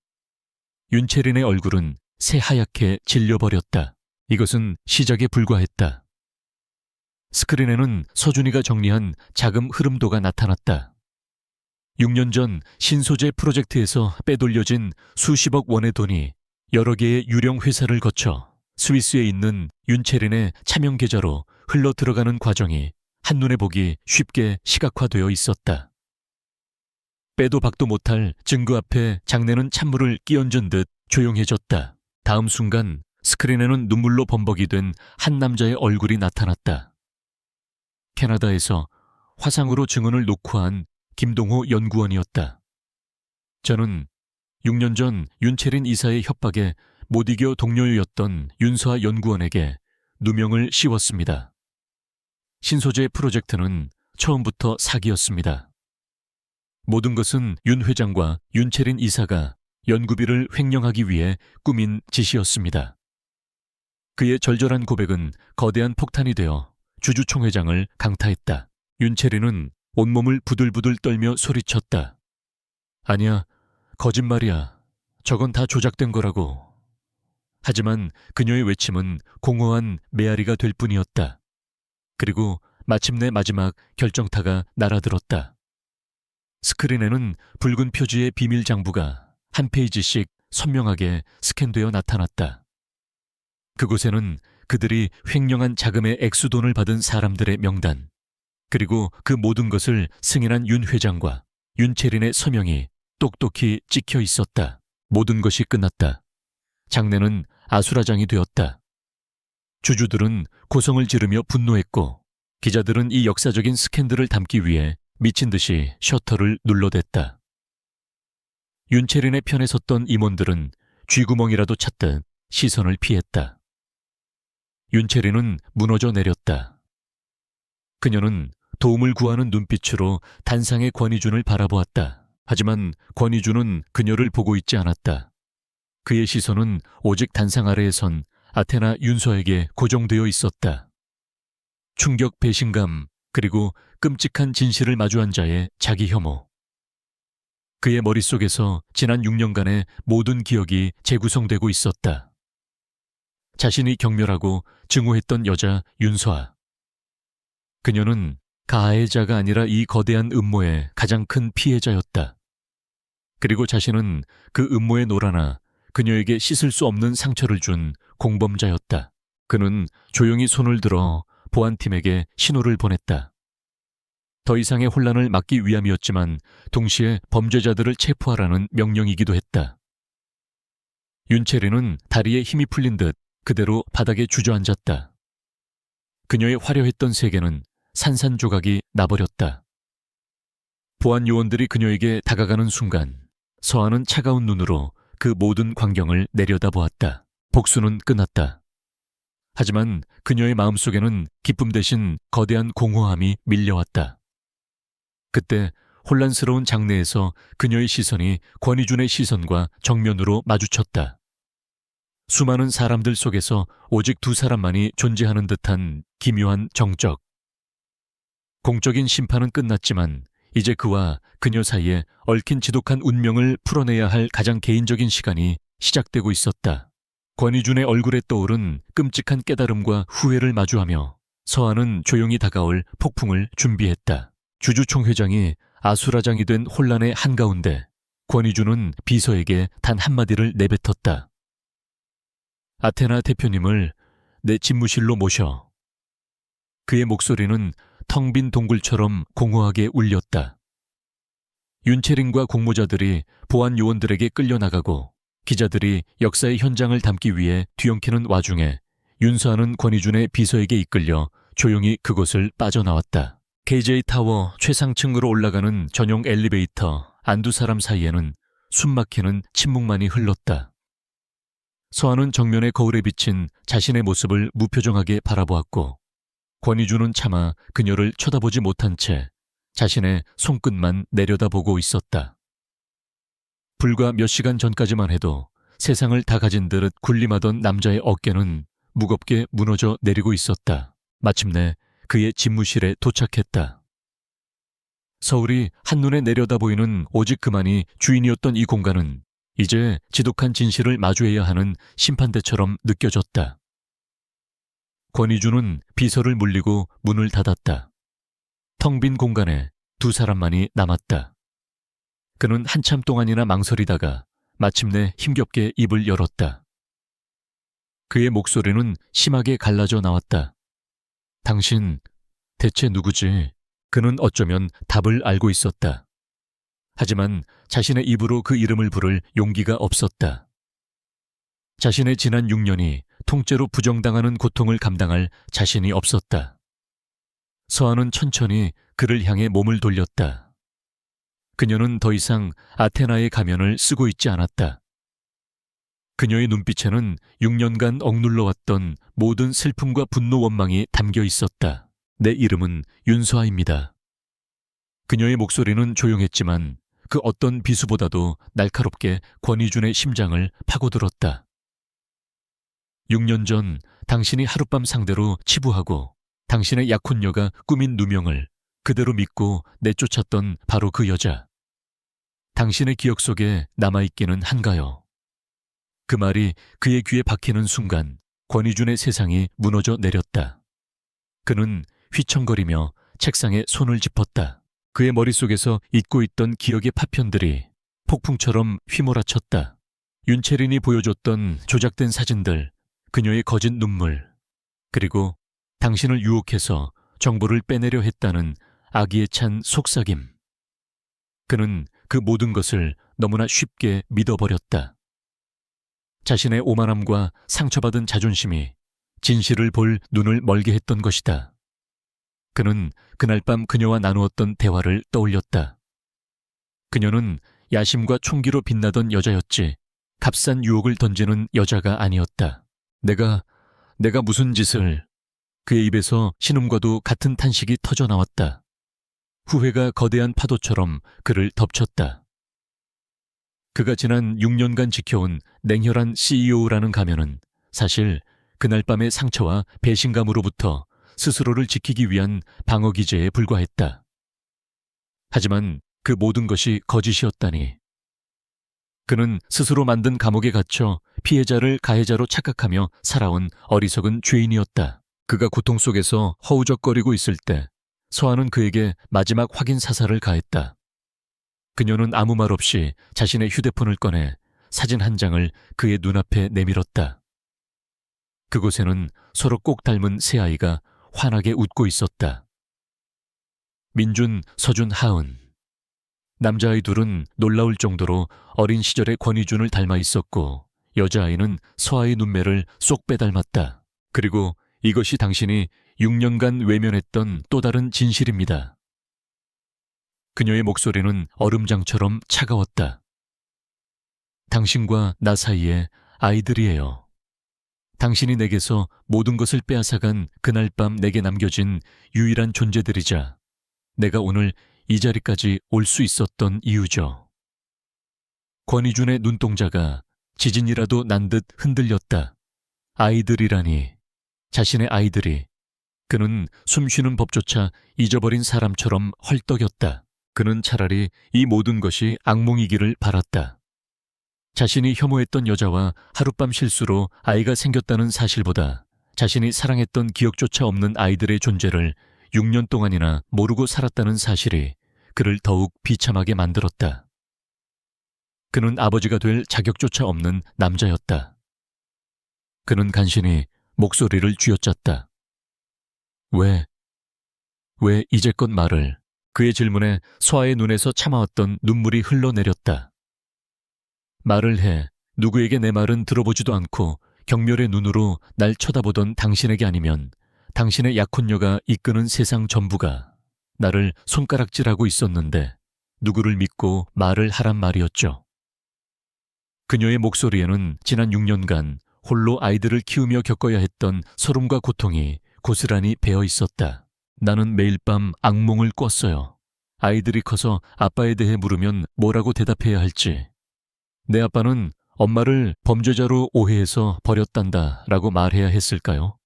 A: 윤채린의 얼굴은 새하얗게 질려버렸다. 이것은 시작에 불과했다. 스크린에는 서준이가 정리한 자금 흐름도가 나타났다. 6년 전 신소재 프로젝트에서 빼돌려진 수십억 원의 돈이 여러 개의 유령 회사를 거쳐 스위스에 있는 윤채린의 차명 계좌로 흘러 들어가는 과정이 한눈에 보기 쉽게 시각화되어 있었다. 빼도 박도 못할 증거 앞에 장내는 찬물을 끼얹은 듯 조용해졌다. 다음 순간 스크린에는 눈물로 범벅이 된 한 남자의 얼굴이 나타났다. 캐나다에서 화상으로 증언을 녹화한 김동호 연구원이었다. 저는 6년 전 윤채린 이사의 협박에 못 이겨 동료였던 윤서아 연구원에게 누명을 씌웠습니다. 신소재 프로젝트는 처음부터 사기였습니다. 모든 것은 윤 회장과 윤채린 이사가 연구비를 횡령하기 위해 꾸민 짓이었습니다. 그의 절절한 고백은 거대한 폭탄이 되어 주주총회장을 강타했다. 윤채린은 온몸을 부들부들 떨며 소리쳤다. 아니야, 거짓말이야. 저건 다 조작된 거라고. 하지만 그녀의 외침은 공허한 메아리가 될 뿐이었다. 그리고 마침내 마지막 결정타가 날아들었다. 스크린에는 붉은 표지의 비밀 장부가 한 페이지씩 선명하게 스캔되어 나타났다. 그곳에는 그들이 횡령한 자금의 액수돈을 받은 사람들의 명단, 그리고 그 모든 것을 승인한 윤 회장과 윤채린의 서명이 똑똑히 찍혀 있었다. 모든 것이 끝났다. 장례는 아수라장이 되었다. 주주들은 고성을 지르며 분노했고, 기자들은 이 역사적인 스캔들을 담기 위해 미친 듯이 셔터를 눌러댔다. 윤채린의 편에 섰던 임원들은 쥐구멍이라도 찾듯 시선을 피했다. 윤채린은 무너져 내렸다. 그녀는 도움을 구하는 눈빛으로 단상의 권희준을 바라보았다. 하지만 권희준은 그녀를 보고 있지 않았다. 그의 시선은 오직 단상 아래에 선 아테나 윤서에게 고정되어 있었다. 충격, 배신감, 그리고 끔찍한 진실을 마주한 자의 자기 혐오. 그의 머릿속에서 지난 6년간의 모든 기억이 재구성되고 있었다. 자신이 경멸하고 증오했던 여자 윤서아. 그녀는 가해자가 아니라 이 거대한 음모의 가장 큰 피해자였다. 그리고 자신은 그 음모에 놀아나 그녀에게 씻을 수 없는 상처를 준 공범자였다. 그는 조용히 손을 들어 보안팀에게 신호를 보냈다. 더 이상의 혼란을 막기 위함이었지만 동시에 범죄자들을 체포하라는 명령이기도 했다. 윤채린은 다리에 힘이 풀린 듯 그대로 바닥에 주저앉았다. 그녀의 화려했던 세계는 산산조각이 나버렸다. 보안 요원들이 그녀에게 다가가는 순간 서아는 차가운 눈으로 그 모든 광경을 내려다보았다. 복수는 끝났다. 하지만 그녀의 마음속에는 기쁨 대신 거대한 공허함이 밀려왔다. 그때 혼란스러운 장내에서 그녀의 시선이 권희준의 시선과 정면으로 마주쳤다. 수많은 사람들 속에서 오직 두 사람만이 존재하는 듯한 기묘한 정적. 공적인 심판은 끝났지만 이제 그와 그녀 사이에 얽힌 지독한 운명을 풀어내야 할 가장 개인적인 시간이 시작되고 있었다. 권희준의 얼굴에 떠오른 끔찍한 깨달음과 후회를 마주하며 서아는 조용히 다가올 폭풍을 준비했다. 주주총회장이 아수라장이 된 혼란의 한가운데 권희준은 비서에게 단 한마디를 내뱉었다. 아테나 대표님을 내 집무실로 모셔. 그의 목소리는 텅 빈 동굴처럼 공허하게 울렸다. 윤채린과 공모자들이 보안 요원들에게 끌려나가고 기자들이 역사의 현장을 담기 위해 뒤엉키는 와중에 윤서아는 권희준의 비서에게 이끌려 조용히 그곳을 빠져나왔다. KJ타워 최상층으로 올라가는 전용 엘리베이터 안두 사람 사이에는 숨막히는 침묵만이 흘렀다. 서아는 정면의 거울에 비친 자신의 모습을 무표정하게 바라보았고 권희준은 차마 그녀를 쳐다보지 못한 채 자신의 손끝만 내려다보고 있었다. 불과 몇 시간 전까지만 해도 세상을 다 가진 듯 군림하던 남자의 어깨는 무겁게 무너져 내리고 있었다. 마침내 그의 집무실에 도착했다. 서울이 한눈에 내려다보이는 오직 그만이 주인이었던 이 공간은 이제 지독한 진실을 마주해야 하는 심판대처럼 느껴졌다. 권희준은 비서를 물리고 문을 닫았다. 텅 빈 공간에 두 사람만이 남았다. 그는 한참 동안이나 망설이다가 마침내 힘겹게 입을 열었다. 그의 목소리는 심하게 갈라져 나왔다. 당신 대체 누구지? 그는 어쩌면 답을 알고 있었다. 하지만 자신의 입으로 그 이름을 부를 용기가 없었다. 자신의 지난 6년이 통째로 부정당하는 고통을 감당할 자신이 없었다. 서아는 천천히 그를 향해 몸을 돌렸다. 그녀는 더 이상 아테나의 가면을 쓰고 있지 않았다. 그녀의 눈빛에는 6년간 억눌러왔던 모든 슬픔과 분노 원망이 담겨 있었다. 내 이름은 윤서아입니다. 그녀의 목소리는 조용했지만 그 어떤 비수보다도 날카롭게 권희준의 심장을 파고들었다. 6년 전 당신이 하룻밤 상대로 치부하고 당신의 약혼녀가 꾸민 누명을 그대로 믿고 내쫓았던 바로 그 여자. 당신의 기억 속에 남아있기는 한가요? 그 말이 그의 귀에 박히는 순간 권희준의 세상이 무너져 내렸다. 그는 휘청거리며 책상에 손을 짚었다. 그의 머릿속에서 잊고 있던 기억의 파편들이 폭풍처럼 휘몰아쳤다. 윤채린이 보여줬던 조작된 사진들, 그녀의 거짓 눈물, 그리고 당신을 유혹해서 정보를 빼내려 했다는 악의에 찬 속삭임. 그는 그 모든 것을 너무나 쉽게 믿어버렸다. 자신의 오만함과 상처받은 자존심이 진실을 볼 눈을 멀게 했던 것이다. 그는 그날 밤 그녀와 나누었던 대화를 떠올렸다. 그녀는 야심과 총기로 빛나던 여자였지 값싼 유혹을 던지는 여자가 아니었다. 내가 무슨 짓을... 그의 입에서 신음과도 같은 탄식이 터져 나왔다. 후회가 거대한 파도처럼 그를 덮쳤다. 그가 지난 6년간 지켜온 냉혈한 CEO라는 가면은 사실 그날 밤의 상처와 배신감으로부터 스스로를 지키기 위한 방어 기제에 불과했다. 하지만 그 모든 것이 거짓이었다니. 그는 스스로 만든 감옥에 갇혀 피해자를 가해자로 착각하며 살아온 어리석은 죄인이었다. 그가 고통 속에서 허우적거리고 있을 때 서한은 그에게 마지막 확인 사살을 가했다. 그녀는 아무 말 없이 자신의 휴대폰을 꺼내 사진 한 장을 그의 눈앞에 내밀었다. 그곳에는 서로 꼭 닮은 새 아이가 환하게 웃고 있었다. 민준, 서준, 하은. 남자아이 둘은 놀라울 정도로 어린 시절의 권희준을 닮아 있었고 여자아이는 서아의 눈매를 쏙 빼닮았다. 그리고 이것이 당신이 6년간 외면했던 또 다른 진실입니다. 그녀의 목소리는 얼음장처럼 차가웠다. 당신과 나 사이에 아이들이에요. 당신이 내게서 모든 것을 빼앗아간 그날 밤 내게 남겨진 유일한 존재들이자 내가 오늘 이 자리까지 올 수 있었던 이유죠. 권희준의 눈동자가 지진이라도 난 듯 흔들렸다. 아이들이라니. 자신의 아이들이. 그는 숨쉬는 법조차 잊어버린 사람처럼 헐떡였다. 그는 차라리 이 모든 것이 악몽이기를 바랐다. 자신이 혐오했던 여자와 하룻밤 실수로 아이가 생겼다는 사실보다 자신이 사랑했던 기억조차 없는 아이들의 존재를 6년 동안이나 모르고 살았다는 사실이 그를 더욱 비참하게 만들었다. 그는 아버지가 될 자격조차 없는 남자였다. 그는 간신히 목소리를 쥐어짰다. 왜 이제껏 말을... 그의 질문에 서아의 눈에서 참아왔던 눈물이 흘러내렸다. 말을 해. 누구에게 내 말은 들어보지도 않고 경멸의 눈으로 날 쳐다보던 당신에게 아니면 당신의 약혼녀가 이끄는 세상 전부가 나를 손가락질하고 있었는데 누구를 믿고 말을 하란 말이었죠. 그녀의 목소리에는 지난 6년간 홀로 아이들을 키우며 겪어야 했던 서름과 고통이 고스란히 배어 있었다. 나는 매일 밤 악몽을 꿨어요. 아이들이 커서 아빠에 대해 물으면 뭐라고 대답해야 할지. 내 아빠는 엄마를 범죄자로 오해해서 버렸단다 라고 말해야 했을까요?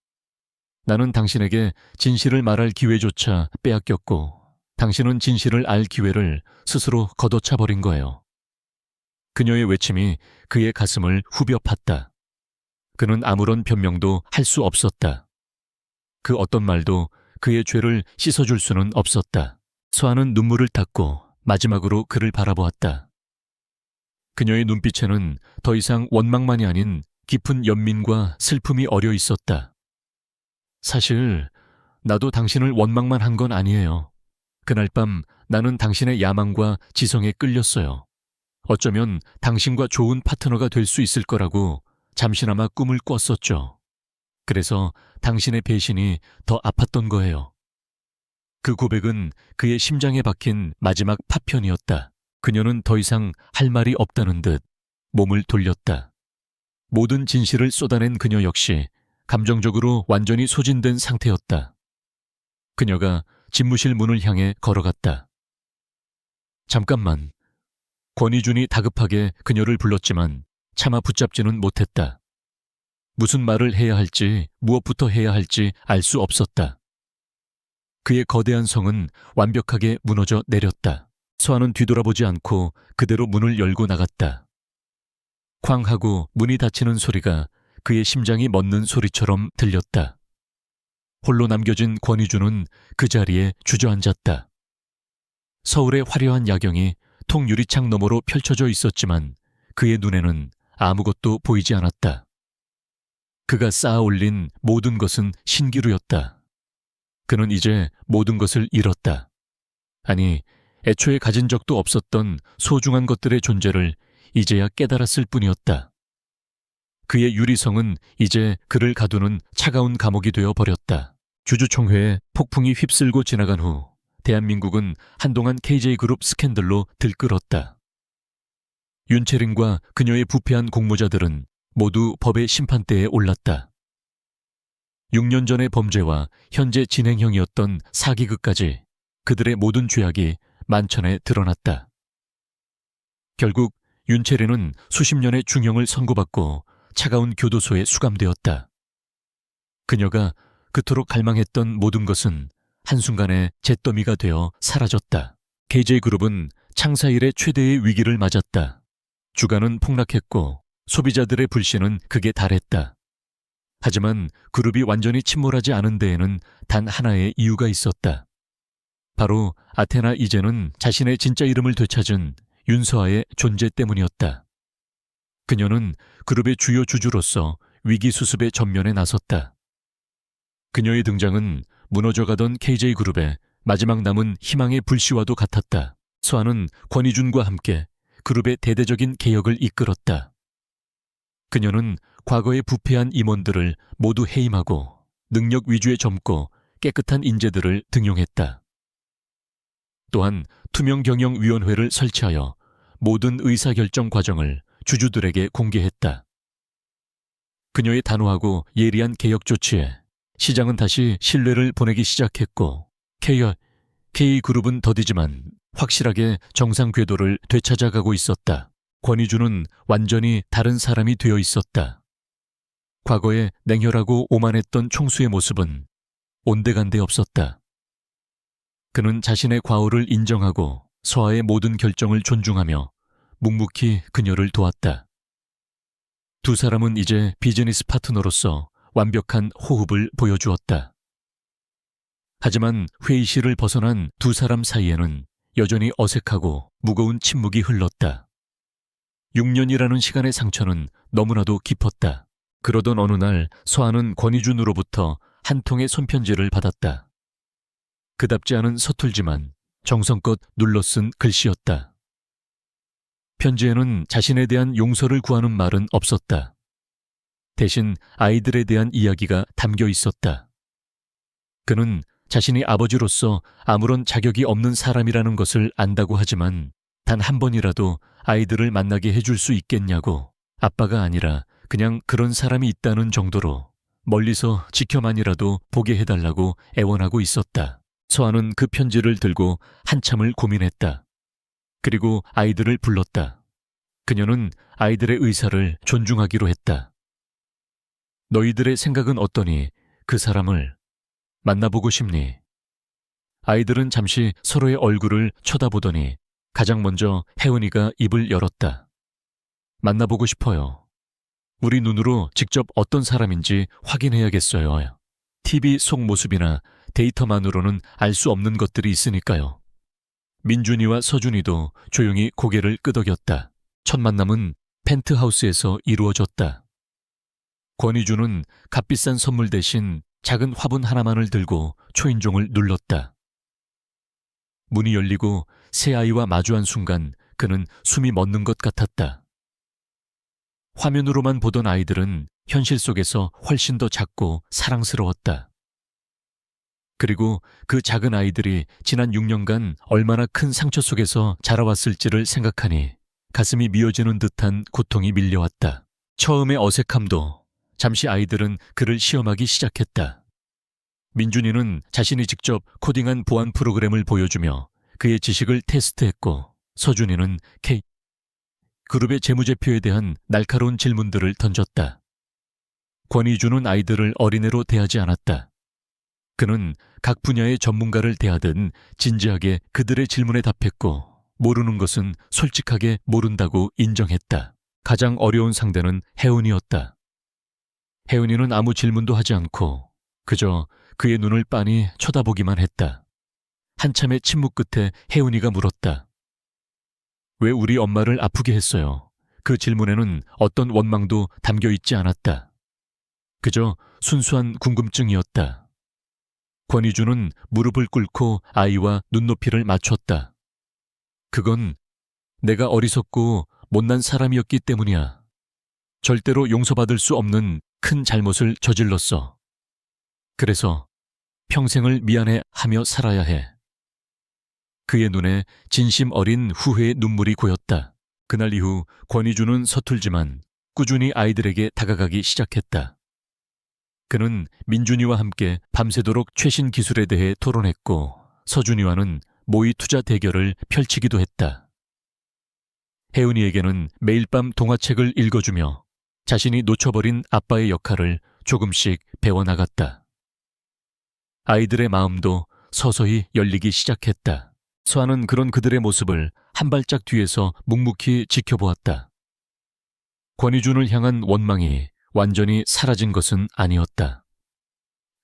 A: 나는 당신에게 진실을 말할 기회조차 빼앗겼고 당신은 진실을 알 기회를 스스로 걷어차 버린 거예요. 그녀의 외침이 그의 가슴을 후벼 팠다. 그는 아무런 변명도 할 수 없었다. 그 어떤 말도 그의 죄를 씻어줄 수는 없었다. 서아는 눈물을 닦고 마지막으로 그를 바라보았다. 그녀의 눈빛에는 더 이상 원망만이 아닌 깊은 연민과 슬픔이 어려 있었다. 사실 나도 당신을 원망만 한 건 아니에요. 그날 밤 나는 당신의 야망과 지성에 끌렸어요. 어쩌면 당신과 좋은 파트너가 될 수 있을 거라고 잠시나마 꿈을 꿨었죠. 그래서 당신의 배신이 더 아팠던 거예요. 그 고백은 그의 심장에 박힌 마지막 파편이었다. 그녀는 더 이상 할 말이 없다는 듯 몸을 돌렸다. 모든 진실을 쏟아낸 그녀 역시 감정적으로 완전히 소진된 상태였다. 그녀가 집무실 문을 향해 걸어갔다. 잠깐만. 권희준이 다급하게 그녀를 불렀지만 차마 붙잡지는 못했다. 무슨 말을 해야 할지 무엇부터 해야 할지 알 수 없었다. 그의 거대한 성은 완벽하게 무너져 내렸다. 서아는 뒤돌아보지 않고 그대로 문을 열고 나갔다. 쾅 하고 문이 닫히는 소리가 그의 심장이 멎는 소리처럼 들렸다. 홀로 남겨진 권희준은 그 자리에 주저앉았다. 서울의 화려한 야경이 통유리창 너머로 펼쳐져 있었지만 그의 눈에는 아무것도 보이지 않았다. 그가 쌓아 올린 모든 것은 신기루였다. 그는 이제 모든 것을 잃었다. 아니, 애초에 가진 적도 없었던 소중한 것들의 존재를 이제야 깨달았을 뿐이었다. 그의 유리성은 이제 그를 가두는 차가운 감옥이 되어 버렸다. 주주총회에 폭풍이 휩쓸고 지나간 후 대한민국은 한동안 KJ그룹 스캔들로 들끓었다. 윤채린과 그녀의 부패한 공모자들은 모두 법의 심판대에 올랐다. 6년 전의 범죄와 현재 진행형이었던 사기극까지 그들의 모든 죄악이 만천에 드러났다. 결국 윤채린은 수십 년의 중형을 선고받고 차가운 교도소에 수감되었다. 그녀가 그토록 갈망했던 모든 것은 한순간에 잿더미가 되어 사라졌다. KJ그룹은 창사 이래 최대의 위기를 맞았다. 주가는 폭락했고 소비자들의 불신은 극에 달했다. 하지만 그룹이 완전히 침몰하지 않은 데에는 단 하나의 이유가 있었다. 바로 아테나 이제는 자신의 진짜 이름을 되찾은 윤서아의 존재 때문이었다. 그녀는 그룹의 주요 주주로서 위기 수습의 전면에 나섰다. 그녀의 등장은 무너져가던 KJ그룹의 마지막 남은 희망의 불씨와도 같았다. 서아는 권희준과 함께 그룹의 대대적인 개혁을 이끌었다. 그녀는 과거의 부패한 임원들을 모두 해임하고 능력 위주의 젊고 깨끗한 인재들을 등용했다. 또한 투명경영위원회를 설치하여 모든 의사결정 과정을 주주들에게 공개했다. 그녀의 단호하고 예리한 개혁 조치에 시장은 다시 신뢰를 보내기 시작했고 K그룹은 더디지만 확실하게 정상 궤도를 되찾아가고 있었다. 권희준은 완전히 다른 사람이 되어 있었다. 과거에 냉혈하고 오만했던 총수의 모습은 온데간데 없었다. 그는 자신의 과오를 인정하고 서아의 모든 결정을 존중하며 묵묵히 그녀를 도왔다. 두 사람은 이제 비즈니스 파트너로서 완벽한 호흡을 보여주었다. 하지만 회의실을 벗어난 두 사람 사이에는 여전히 어색하고 무거운 침묵이 흘렀다. 6년이라는 시간의 상처는 너무나도 깊었다. 그러던 어느 날 서아는 권희준으로부터 한 통의 손편지를 받았다. 그답지 않은 서툴지만 정성껏 눌러쓴 글씨였다. 편지에는 자신에 대한 용서를 구하는 말은 없었다. 대신 아이들에 대한 이야기가 담겨 있었다. 그는 자신이 아버지로서 아무런 자격이 없는 사람이라는 것을 안다고 하지만 단 한 번이라도 아이들을 만나게 해줄 수 있겠냐고, 아빠가 아니라 그냥 그런 사람이 있다는 정도로 멀리서 지켜만이라도 보게 해달라고 애원하고 있었다. 서아는 그 편지를 들고 한참을 고민했다. 그리고 아이들을 불렀다. 그녀는 아이들의 의사를 존중하기로 했다. 너희들의 생각은 어떠니? 그 사람을 만나보고 싶니? 아이들은 잠시 서로의 얼굴을 쳐다보더니 가장 먼저 혜은이가 입을 열었다. 만나보고 싶어요. 우리 눈으로 직접 어떤 사람인지 확인해야겠어요. TV 속 모습이나 데이터만으로는 알 수 없는 것들이 있으니까요. 민준이와 서준이도 조용히 고개를 끄덕였다. 첫 만남은 펜트하우스에서 이루어졌다. 권희준은 값비싼 선물 대신 작은 화분 하나만을 들고 초인종을 눌렀다. 문이 열리고 새 아이와 마주한 순간 그는 숨이 멎는 것 같았다. 화면으로만 보던 아이들은 현실 속에서 훨씬 더 작고 사랑스러웠다. 그리고 그 작은 아이들이 지난 6년간 얼마나 큰 상처 속에서 자라왔을지를 생각하니 가슴이 미어지는 듯한 고통이 밀려왔다. 처음의 어색함도 잠시 아이들은 그를 시험하기 시작했다. 민준이는 자신이 직접 코딩한 보안 프로그램을 보여주며 그의 지식을 테스트했고, 서준이는 K그룹의 재무제표에 대한 날카로운 질문들을 던졌다. 권희준은 아이들을 어린애로 대하지 않았다. 그는 각 분야의 전문가를 대하듯 진지하게 그들의 질문에 답했고, 모르는 것은 솔직하게 모른다고 인정했다. 가장 어려운 상대는 혜은이었다. 혜은이는 아무 질문도 하지 않고 그저 그의 눈을 빤히 쳐다보기만 했다. 한참의 침묵 끝에 혜은이가 물었다. 왜 우리 엄마를 아프게 했어요? 그 질문에는 어떤 원망도 담겨 있지 않았다. 그저 순수한 궁금증이었다. 권희주는 무릎을 꿇고 아이와 눈높이를 맞췄다. 그건 내가 어리석고 못난 사람이었기 때문이야. 절대로 용서받을 수 없는 큰 잘못을 저질렀어. 그래서 평생을 미안해 하며 살아야 해. 그의 눈에 진심 어린 후회의 눈물이 고였다. 그날 이후 권희주는 서툴지만 꾸준히 아이들에게 다가가기 시작했다. 그는 민준이와 함께 밤새도록 최신 기술에 대해 토론했고 서준이와는 모의 투자 대결을 펼치기도 했다. 혜은이에게는 매일 밤 동화책을 읽어주며 자신이 놓쳐버린 아빠의 역할을 조금씩 배워나갔다. 아이들의 마음도 서서히 열리기 시작했다. 서아는 그런 그들의 모습을 한 발짝 뒤에서 묵묵히 지켜보았다. 권희준을 향한 원망이 완전히 사라진 것은 아니었다.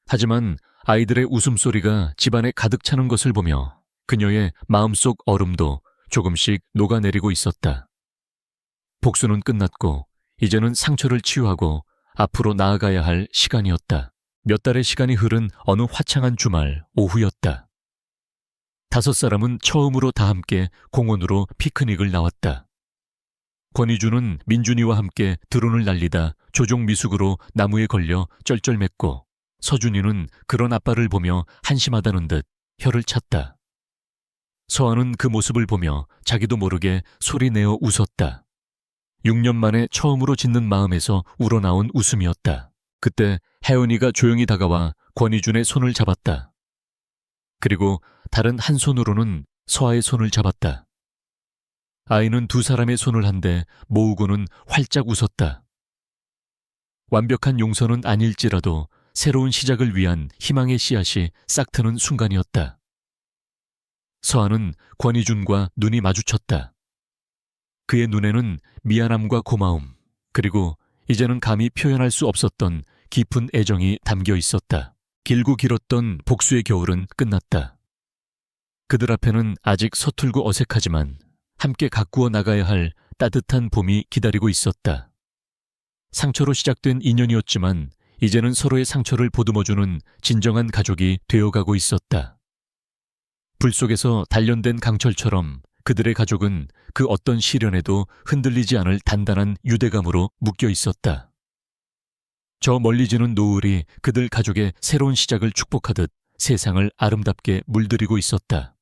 A: 하지만 아이들의 웃음소리가 집안에 가득 차는 것을 보며 그녀의 마음속 얼음도 조금씩 녹아내리고 있었다. 복수는 끝났고 이제는 상처를 치유하고 앞으로 나아가야 할 시간이었다. 몇 달의 시간이 흐른 어느 화창한 주말 오후였다. 5사람은 처음으로 다 함께 공원으로 피크닉을 나왔다. 권희주는 민준이와 함께 드론을 날리다 조종 미숙으로 나무에 걸려 쩔쩔맸고 서준이는 그런 아빠를 보며 한심하다는 듯 혀를 찼다. 서아는 그 모습을 보며 자기도 모르게 소리내어 웃었다. 6년 만에 처음으로 짓는 마음에서 우러나온 웃음이었다. 그때 혜은이가 조용히 다가와 권희준의 손을 잡았다. 그리고 다른 한 손으로는 서아의 손을 잡았다. 아이는 2사람의 손을 한데 모으고는 활짝 웃었다. 완벽한 용서는 아닐지라도 새로운 시작을 위한 희망의 씨앗이 싹트는 순간이었다. 서아는 권희준과 눈이 마주쳤다. 그의 눈에는 미안함과 고마움, 그리고 이제는 감히 표현할 수 없었던 깊은 애정이 담겨 있었다. 길고 길었던 복수의 겨울은 끝났다. 그들 앞에는 아직 서툴고 어색하지만 함께 가꾸어 나가야 할 따뜻한 봄이 기다리고 있었다. 상처로 시작된 인연이었지만 이제는 서로의 상처를 보듬어주는 진정한 가족이 되어가고 있었다. 불 속에서 단련된 강철처럼 그들의 가족은 그 어떤 시련에도 흔들리지 않을 단단한 유대감으로 묶여 있었다. 저 멀리 지는 노을이 그들 가족의 새로운 시작을 축복하듯 세상을 아름답게 물들이고 있었다.